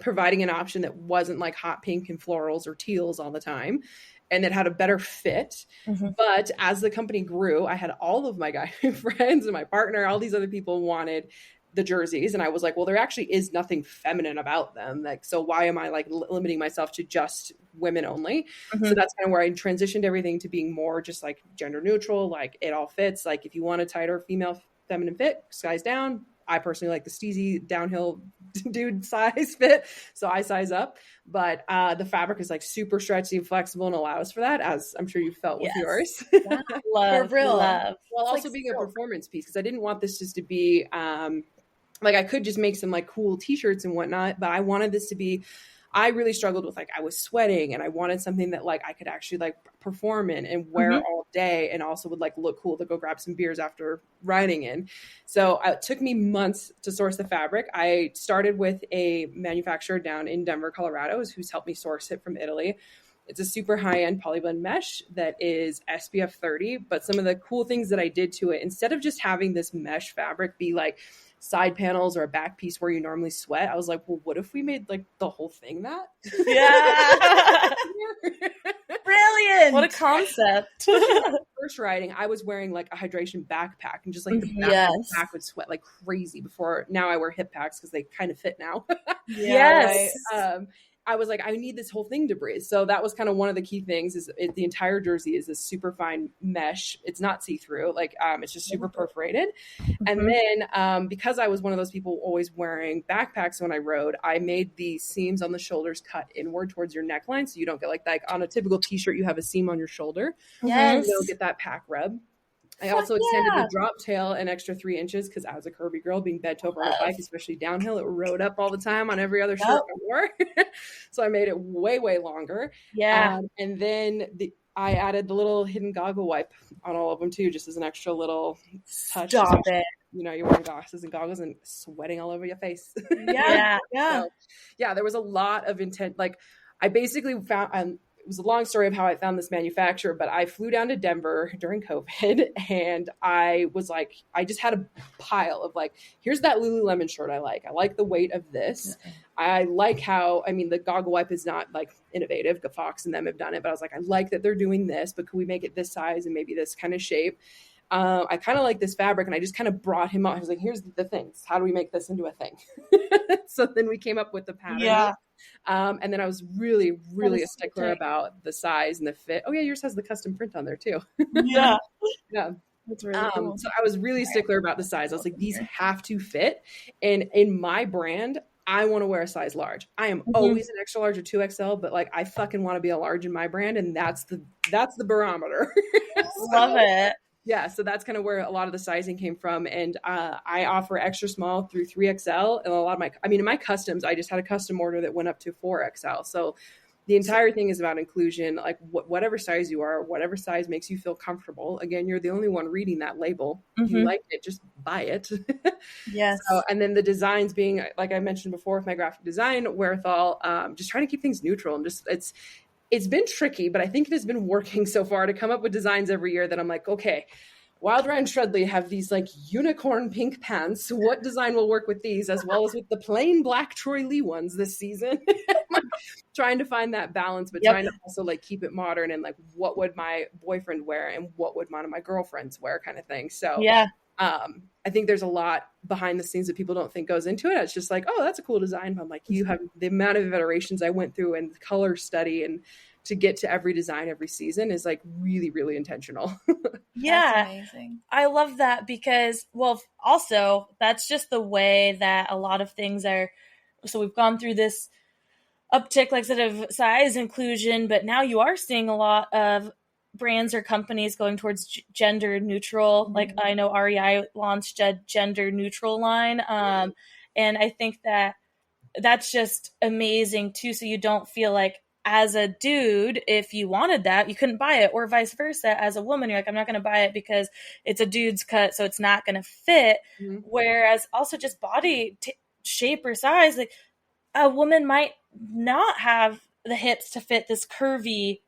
providing an option that wasn't like hot pink and florals or teals all the time, and that had a better fit. But as the company grew, I had all of my guy friends and my partner, all these other people wanted the jerseys. And I was like, well, there actually is nothing feminine about them. Like, so why am I, like, limiting myself to just women only? So that's kind of where I transitioned everything to being more just like gender neutral. Like, it all fits. Like, if you want a tighter female feminine fit, size down. I personally like the steezy downhill dude size fit, so I size up. But the fabric is, like, super stretchy and flexible and allows for that, as I'm sure you felt with yours. Love. While also being a performance piece, because I didn't want this just to be like, I could just make some, like, cool t-shirts and whatnot, but I wanted this to be, I really struggled with, like, I was sweating and I wanted something that, like, I could actually, like, perform in and wear all day, and also would, like, look cool to go grab some beers after riding in. So it took me months to source the fabric. I started with a manufacturer down in Denver, Colorado, who's helped me source it from Italy. It's a super high-end polyblend mesh that is SPF 30, but some of the cool things that I did to it, instead of just having this mesh fabric be, like, side panels or a back piece where you normally sweat, I was like, well, what if we made, like, the whole thing that? Brilliant. What a concept. First riding, I was wearing, like, a hydration backpack, and just, like, the back would sweat like crazy before. Now I wear hip packs because they kind of fit now. Right? I was like, I need this whole thing to breathe. So that was kind of one of the key things, is the entire jersey is this super fine mesh. It's not see-through. Like, it's just super perforated. And then because I was one of those people always wearing backpacks when I rode, I made the seams on the shoulders cut inward towards your neckline. So you don't get like on a typical t-shirt, you have a seam on your shoulder. Yes. You don't get that pack rub. I also extended the drop tail an extra 3 inches, because as a curvy girl being bent over on a bike, especially downhill, it rode up all the time on every other shirt I wore. So I made it way, way longer. And then I added the little hidden goggle wipe on all of them too, just as an extra little touch. Stop it. you know, you're wearing glasses and goggles and sweating all over your face. Yeah. So, yeah, there was a lot of intent. Like, I basically found, it was a long story of how I found this manufacturer, but I flew down to Denver during COVID, and I was like, I just had a pile of like, here's that Lululemon shirt I like the weight of this. I like how, I mean, the goggle wipe is not like innovative. Fox and them have done it, but I was like, I like that they're doing this, but could we make it this size and maybe this kind of shape? I kind of like this fabric, and I just kind of brought him up. I was like, here's the things. How do we make this into a thing? So then we came up with the pattern. Yeah. And then I was really, really a stickler about the size and the fit. Oh yeah, yours has the custom print on there too. Yeah. Yeah. That's really cool. So I was really stickler about the size. I was like, these have to fit. And in my brand, I want to wear a size large. I am always an extra large or 2XL, but like I fucking want to be a large in my brand, and that's the barometer. Love it. Yeah, so that's kind of where a lot of the sizing came from. And I offer extra small through 3XL. And a lot of in my customs, I just had a custom order that went up to 4XL. So the entire thing is about inclusion, like whatever size you are, whatever size makes you feel comfortable. Again, you're the only one reading that label. If you like it, just buy it. Yes. So, and then the designs being, like I mentioned before with my graphic design wherewithal, just trying to keep things neutral, and just, it's been tricky, but I think it has been working so far to come up with designs every year that I'm like, okay, Wild Ryan Shredley have these like unicorn pink pants. What design will work with these, as well as with the plain black Troy Lee ones this season? Trying to find that balance, but trying to also like keep it modern, and like what would my boyfriend wear and what would one of my girlfriends wear, kind of thing. So yeah. I think there's a lot behind the scenes that people don't think goes into it. It's just like, oh, that's a cool design. But I'm like, you have the amount of iterations I went through and color study and to get to every design every season is like really, really intentional. Yeah. That's amazing. I love that because, well, also that's just the way that a lot of things are. So we've gone through this uptick, like sort of size inclusion, but now you are seeing a lot of brands or companies going towards gender neutral. Like I know REI launched a gender neutral line. And I think that that's just amazing too. So you don't feel like, as a dude, if you wanted that, you couldn't buy it, or vice versa. As a woman, you're like, I'm not going to buy it because it's a dude's cut, so it's not going to fit. Whereas also just body shape or size, like a woman might not have the hips to fit this curvy,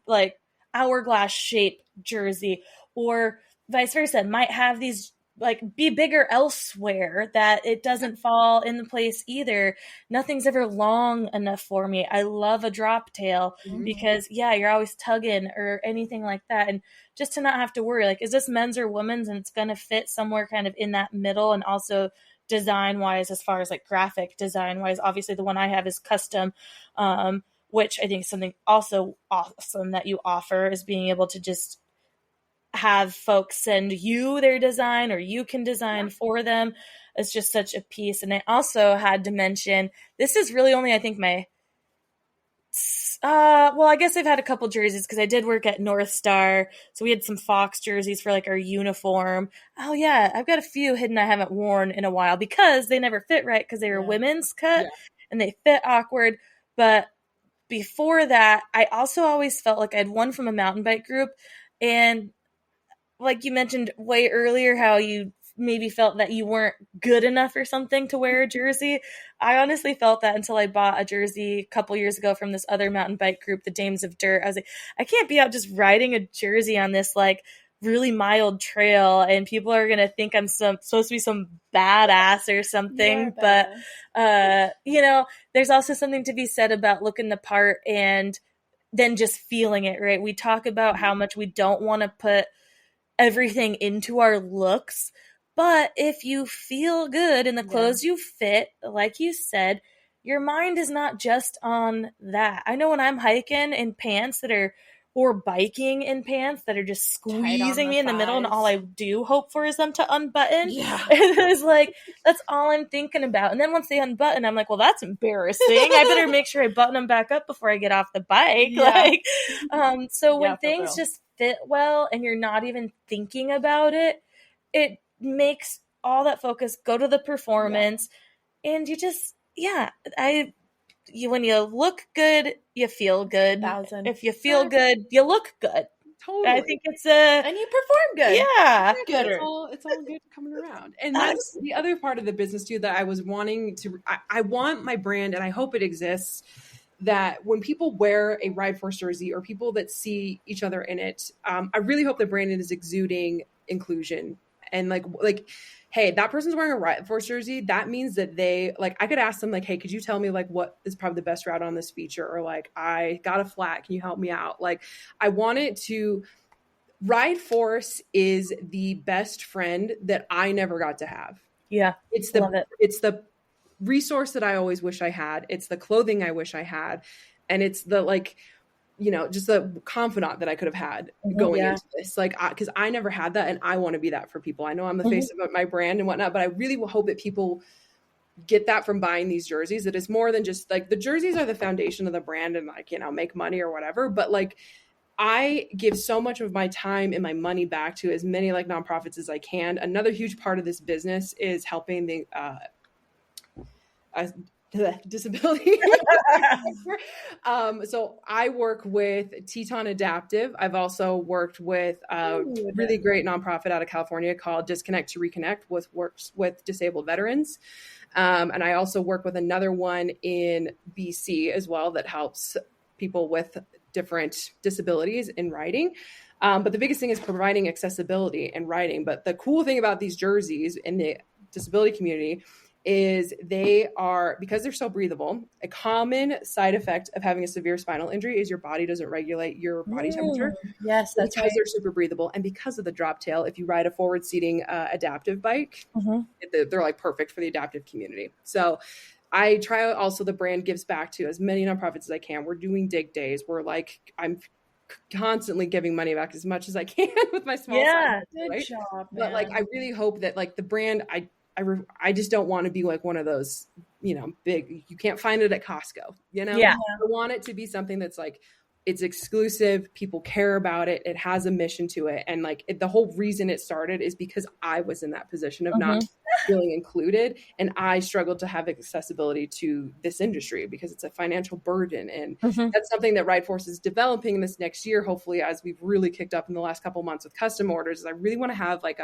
like hourglass shape jersey, or vice versa, might have these like be bigger elsewhere that it doesn't fall in the place either. Nothing's ever long enough for me. I love a drop tail because you're always tugging or anything like that. And just to not have to worry, like, is this men's or women's? And it's going to fit somewhere kind of in that middle. And also design wise, as far as like graphic design wise, obviously the one I have is custom, which I think is something also awesome that you offer, is being able to just have folks send you their design, or you can design for them. It's just such a piece. And I also had to mention, this is really only, I think, my well, I guess I've had a couple jerseys because I did work at North Star, so we had some Fox jerseys for like our uniform. Oh yeah, I've got a few hidden I haven't worn in a while because they never fit right, because they were women's cut and they fit awkward. But before that, I also always felt like I'd one from a mountain bike group, and like you mentioned way earlier, how you maybe felt that you weren't good enough or something to wear a jersey. I honestly felt that until I bought a jersey a couple years ago from this other mountain bike group, the Dames of Dirt. I was like, I can't be out just riding a jersey on this like really mild trail, and people are going to think I'm supposed to be some badass or something. But, you know, there's also something to be said about looking the part and then just feeling it, right? We talk about how much we don't want to put everything into our looks, but if you feel good in the clothes you fit, like you said, your mind is not just on that. I know when I'm hiking in pants that are, or biking in pants that are just squeezing me in the middle, and all I do hope for is them to unbutton. It's like, that's all I'm thinking about. And then once they unbutton, I'm like, well, that's embarrassing. I better make sure I button them back up before I get off the bike. So when things just fit well and you're not even thinking about it, it makes all that focus go to the performance. And you just, when you look good, you feel good. If you feel good, you look good. Totally. I think it's and you perform good. Yeah. It's all good coming around. And that's the other part of the business too, that I was wanting to, I want my brand, and I hope it exists, that when people wear a Ride Force jersey or people that see each other in it, I really hope the brand is exuding inclusion and like, hey, that person's wearing a Ride Force jersey. That means that they, like, I could ask them like, hey, could you tell me like what is probably the best route on this feature? Or like, I got a flat, can you help me out? Like, I want it to, Ride Force is the best friend that I never got to have. Yeah. It's the resource that I always wish I had. It's the clothing I wish I had. And it's the, like, you know, just the confidant that I could have had going into this. Like, because I never had that, and I want to be that for people. I know I'm the face of my brand and whatnot, but I really will hope that people get that from buying these jerseys. That it's more than just like, the jerseys are the foundation of the brand and, like, you know, make money or whatever. But like, I give so much of my time and my money back to as many like nonprofits as I can. Another huge part of this business is helping the disability. So I work with Teton Adaptive. I've also worked with a really great nonprofit out of California called Disconnect to Reconnect, works with disabled veterans. And I also work with another one in BC as well that helps people with different disabilities in riding. But the biggest thing is providing accessibility in riding. But the cool thing about these jerseys in the disability community is they are, because they're so breathable, a common side effect of having a severe spinal injury is your body doesn't regulate your body temperature. Yes, that's because they're super breathable. And because of the drop tail, if you ride a forward seating adaptive bike, they're like perfect for the adaptive community. So I try also, the brand gives back to as many nonprofits as I can. We're doing dig days. We're like, I'm constantly giving money back as much as I can with my small size, good job, man. But like, I really hope that like the brand, I just don't want to be like one of those, you know, big, you can't find it at Costco, you know? Yeah. I want it to be something that's like, it's exclusive. People care about it. It has a mission to it. And like the whole reason it started is because I was in that position of not feeling included. And I struggled to have accessibility to this industry because it's a financial burden. And that's something that Ride Force is developing this next year. Hopefully, as we've really kicked up in the last couple of months with custom orders, is I really want to have like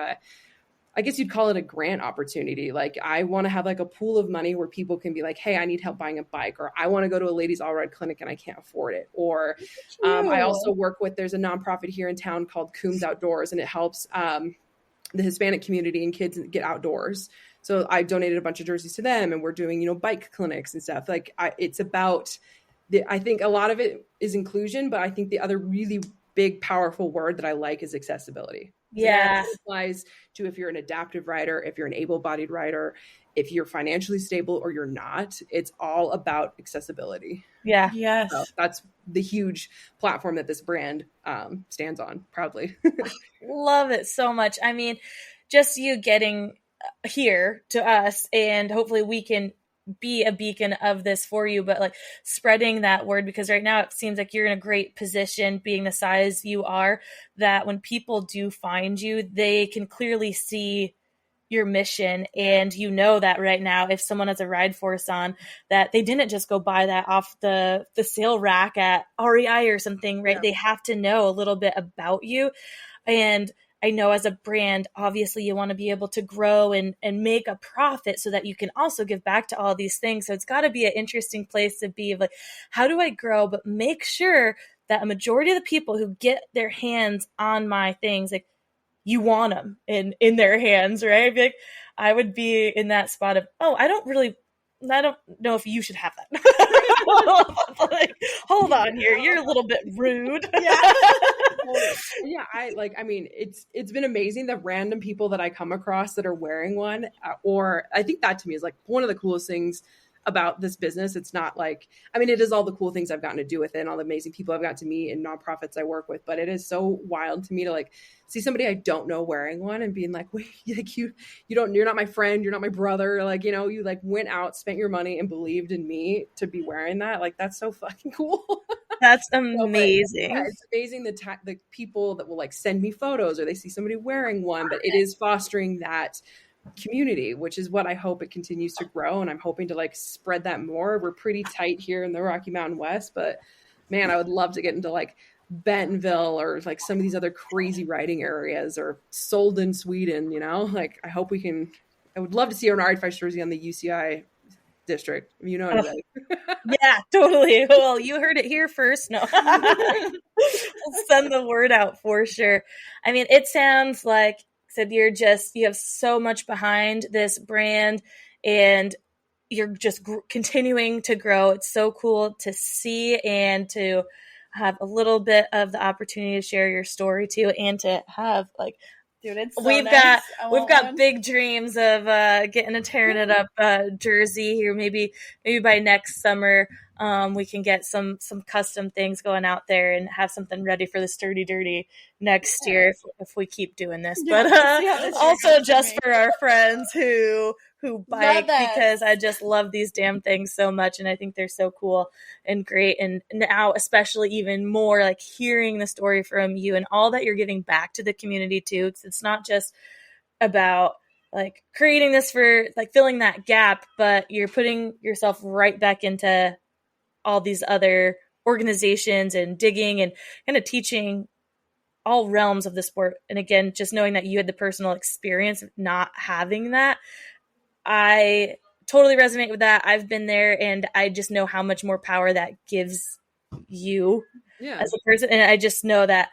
I guess you'd call it a grant opportunity. Like, I want to have like a pool of money where people can be like, hey, I need help buying a bike, or I want to go to a ladies all ride clinic and I can't afford it. Or I also work with, there's a nonprofit here in town called Coombs Outdoors, and it helps the Hispanic community and kids get outdoors. So I donated a bunch of jerseys to them, and we're doing, you know, bike clinics and stuff. Like, it's about I think a lot of it is inclusion, but I think the other really big, powerful word that I like is accessibility. Yeah. So it applies to if you're an adaptive rider, if you're an able-bodied rider, if you're financially stable or you're not. It's all about accessibility. Yeah. Yes. So that's the huge platform that this brand stands on proudly. Love it so much. I mean, just you getting here to us, and hopefully we can be a beacon of this for you, but like spreading that word, because right now it seems like you're in a great position being the size you are, that when people do find you, they can clearly see your mission. And you know that right now, if someone has a Ride Force on, that they didn't just go buy that off the sale rack at REI or something, right? Yeah. They have to know a little bit about you. And I know as a brand, obviously you want to be able to grow and make a profit so that you can also give back to all these things. So it's got to be an interesting place to be of like, how do I grow? But make sure that a majority of the people who get their hands on my things, like, you want them in their hands, right? Like, I would be in that spot of, I don't know if you should have that. Like, hold on here. You're a little bit rude. Yeah. Yeah. It's been amazing, the random people that I come across that are wearing one, or I think that to me is like one of the coolest things about this business. It's not like, it is all the cool things I've gotten to do with it and all the amazing people I've got to meet and nonprofits I work with, but it is so wild to me to like see somebody I don't know wearing one and being like, wait, like you're not my friend, you're not my brother. Like, you like went out, spent your money and believed in me to be wearing that. Like, that's so fucking cool. That's amazing. Yeah, it's amazing the people that will like send me photos or they see somebody wearing one, but it is fostering that community, which is what I hope it continues to grow. And I'm hoping to like spread that more. We're pretty tight here in the Rocky Mountain West, but man, I would love to get into like Bentonville or like some of these other crazy riding areas, or Solden, Sweden, you know, like I hope we can. I would love to see an RideForce jersey on the UCI district. You know what I mean? Yeah, totally. Well, you heard it here first. No, we'll send the word out for sure. I mean, it sounds like, said, you have so much behind this brand, and you're just continuing to grow. It's so cool to see and to have a little bit of the opportunity to share your story too, and to have like, dude, it's so we've nice. got big dreams of getting a tearing it up jersey here. Maybe by next summer we can get some custom things going out there and have something ready for the Sturdy Dirty next year if we keep doing this. Yeah, but also just for our friends who bike, because I just love these damn things so much, and I think they're so cool and great. And now especially even more, like hearing the story from you and all that you're giving back to the community too. It's not just about like creating this for like filling that gap, but you're putting yourself right back into all these other organizations and digging and kind of teaching all realms of the sport. And again, just knowing that you had the personal experience of not having that, I totally resonate with that. I've been there, and I just know how much more power that gives you as a person. And I just know that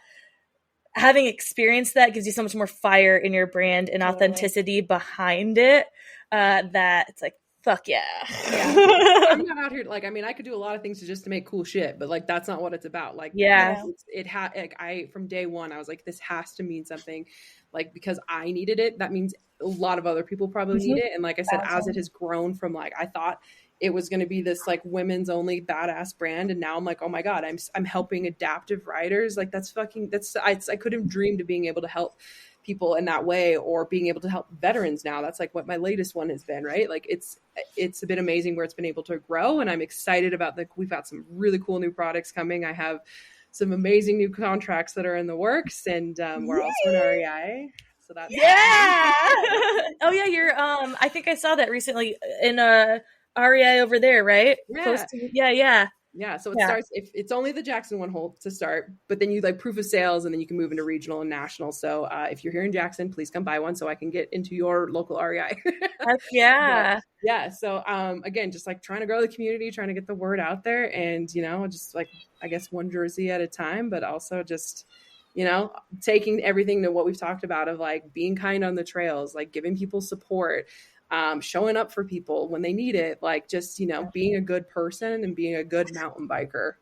having experienced that gives you so much more fire in your brand and authenticity behind it, that it's like, fuck yeah. I'm not out here like, I mean, I could do a lot of things just to make cool shit, but like that's not what it's about. Like, it had like, I from day one I was like, this has to mean something, like because I needed it. That means a lot of other people probably need it. And like I said, as it has grown from like, I thought it was going to be this like women's only badass brand, and now I'm like, oh my god, I'm helping adaptive riders. Like I couldn't dream of being able to help people in that way, or being able to help veterans now. That's like what my latest one has been, right? Like it's been amazing where it's been able to grow, and I'm excited about we've got some really cool new products coming. I have some amazing new contracts that are in the works, and we're also an REI. So that's oh yeah, you're I think I saw that recently in REI over there, right? Yeah, so it starts, if it's only the Jackson one hole to start, but then you like proof of sales, and then you can move into regional and national. So if you're here in Jackson, please come buy one so I can get into your local REI. So again, just like trying to grow the community, trying to get the word out there, and you know, just like I guess one jersey at a time, but also just, you know, taking everything to what we've talked about of like being kind on the trails, like giving people support, showing up for people when they need it, like just, you know, being a good person and being a good mountain biker.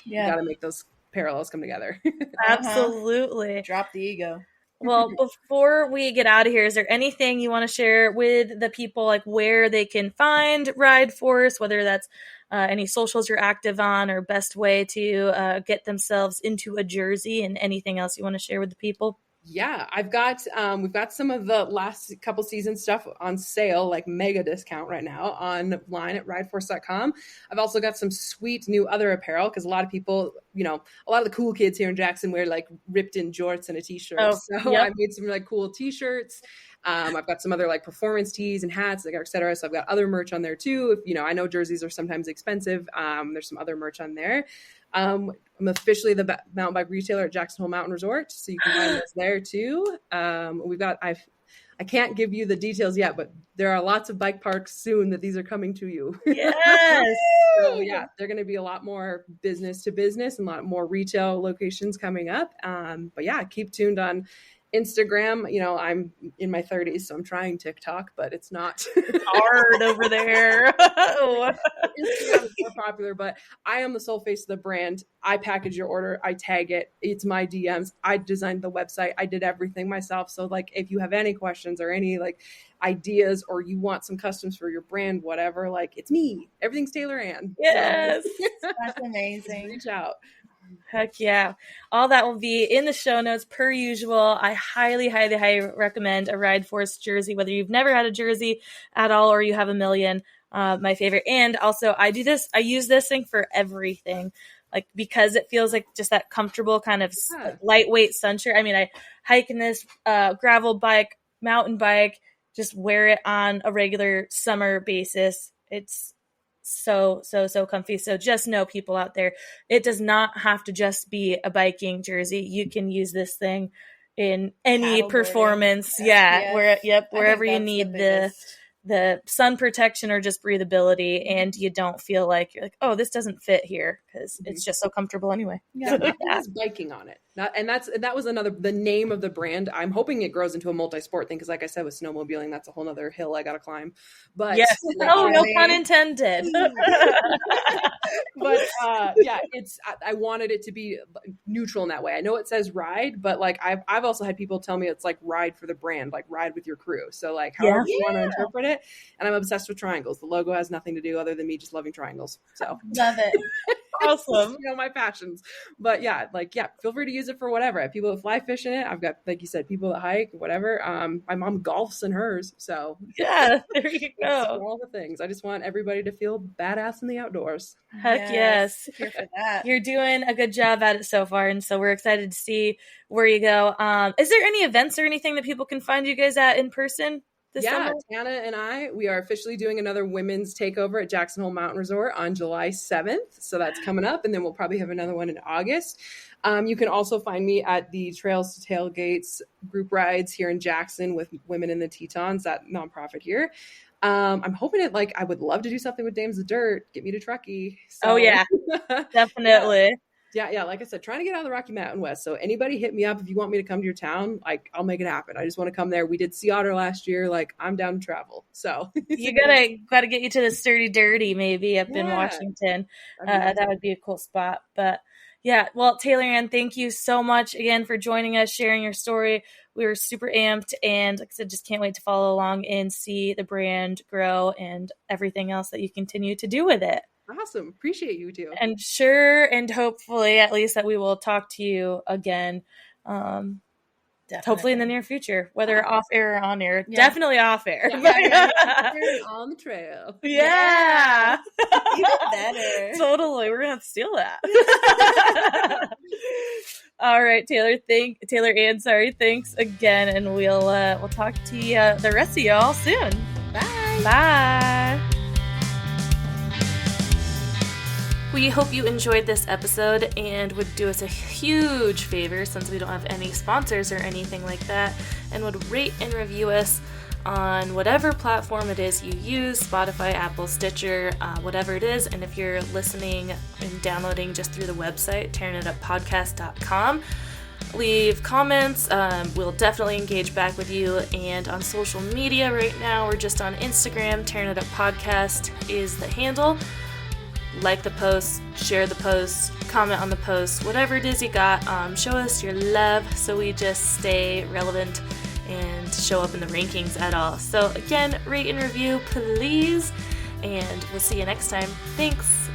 You got to make those parallels come together. Absolutely. Drop the ego. Well, before we get out of here, is there anything you want to share with the people, like where they can find RideForce, whether that's any socials you're active on, or best way to get themselves into a jersey, and anything else you want to share with the people? Yeah, I've got we've got some of the last couple season stuff on sale, like mega discount right now online at rideforce.com. I've also got some sweet new other apparel, because a lot of people, you know, a lot of the cool kids here in Jackson wear like ripped in jorts and a t-shirt. I made some like cool t-shirts. I've got some other like performance tees and hats, like, et cetera. So I've got other merch on there too. If, you know, I know jerseys are sometimes expensive. There's some other merch on there. I'm officially the mountain bike retailer at Jackson Hole Mountain Resort, so you can find us there too. We've got, I can't give you the details yet, but there are lots of bike parks soon that these are coming to you. Yes. So yeah, they're going to be a lot more business to business and a lot more retail locations coming up. But yeah, keep tuned on Instagram. You know, I'm in my 30s, so I'm trying TikTok, but it's not. It's hard over there. Instagram is more popular, but I am the sole face of the brand. I package your order, I tag it, it's my DMs, I designed the website, I did everything myself. So like if you have any questions or any like ideas, or you want some customs for your brand, whatever, like it's me. Everything's Taylor Ann. Yes. So, that's amazing. Reach out. Heck yeah. All that will be in the show notes per usual. I highly, highly, highly recommend a RideForce jersey, whether you've never had a jersey at all or you have a million. My favorite. And also I use this thing for everything, like, because it feels like just that comfortable kind of lightweight sun shirt. I mean, I hike in this gravel bike, mountain bike, just wear it on a regular summer basis. It's so comfy. So just know, people out there, it does not have to just be a biking jersey. You can use this thing in any performance. Wherever you need the sun protection or just breathability, and you don't feel like you're like, oh, this doesn't fit here, because it's just so comfortable anyway. It has biking on it. That was the name of the brand. I'm hoping it grows into a multi-sport thing, because like I said, with snowmobiling, that's a whole nother hill I gotta climb. But yes, no pun intended. But I wanted it to be neutral in that way. I know it says ride, but like I've also had people tell me it's like ride for the brand, like ride with your crew. So like however you want to interpret it. And I'm obsessed with triangles. The logo has nothing to do other than me just loving triangles. So love it. Awesome. My passions. But feel free to use it for whatever. I have people that fly fish in it. I've got, like you said, people that hike, whatever. My mom golfs in hers. So yeah, there you go. All the things. I just want everybody to feel badass in the outdoors. Heck yes. Here for that. You're doing a good job at it so far. And so we're excited to see where you go. Is there any events or anything that people can find you guys at in person? Summer? Tana and we are officially doing another women's takeover at Jackson Hole Mountain Resort on July 7th. So that's coming up. And then we'll probably have another one in August. You can also find me at the Trails to Tailgates group rides here in Jackson with Women in the Tetons, that nonprofit here. I'm hoping I would love to do something with Dames of Dirt. Get me to Truckee. So. Oh yeah, definitely. Yeah. Like I said, trying to get out of the Rocky Mountain West. So anybody hit me up if you want me to come to your town. I'll make it happen. I just want to come there. We did Sea Otter last year. I'm down to travel. So you gotta get you to the Sturdy Dirty maybe up in Washington. That would be a cool spot. But yeah, well, Taylor Ann, thank you so much again for joining us, sharing your story. We were super amped, and like I said, just can't wait to follow along and see the brand grow and everything else that you continue to do with it. Awesome. Appreciate you too. And sure, and hopefully at least that we will talk to you again. Hopefully in the near future, whether off air or on air. Yeah. Definitely off air. On the trail. Yeah. Even better. Totally. We're going to have to steal that. All right, Taylor Ann, thanks again. And we'll talk to you, the rest of y'all soon. Bye. Bye. We hope you enjoyed this episode and would do us a huge favor, since we don't have any sponsors or anything like that, and would rate and review us on whatever platform it is you use, Spotify, Apple, Stitcher, whatever it is. And if you're listening and downloading just through the website, tearingituppodcast.com, leave comments. We'll definitely engage back with you. And on social media right now, we're just on Instagram. Tearing It Up Podcast is the handle. Like the post, share the post, comment on the post, whatever it is you got. Show us your love so we just stay relevant and show up in the rankings at all. So again, rate and review, please. And we'll see you next time. Thanks.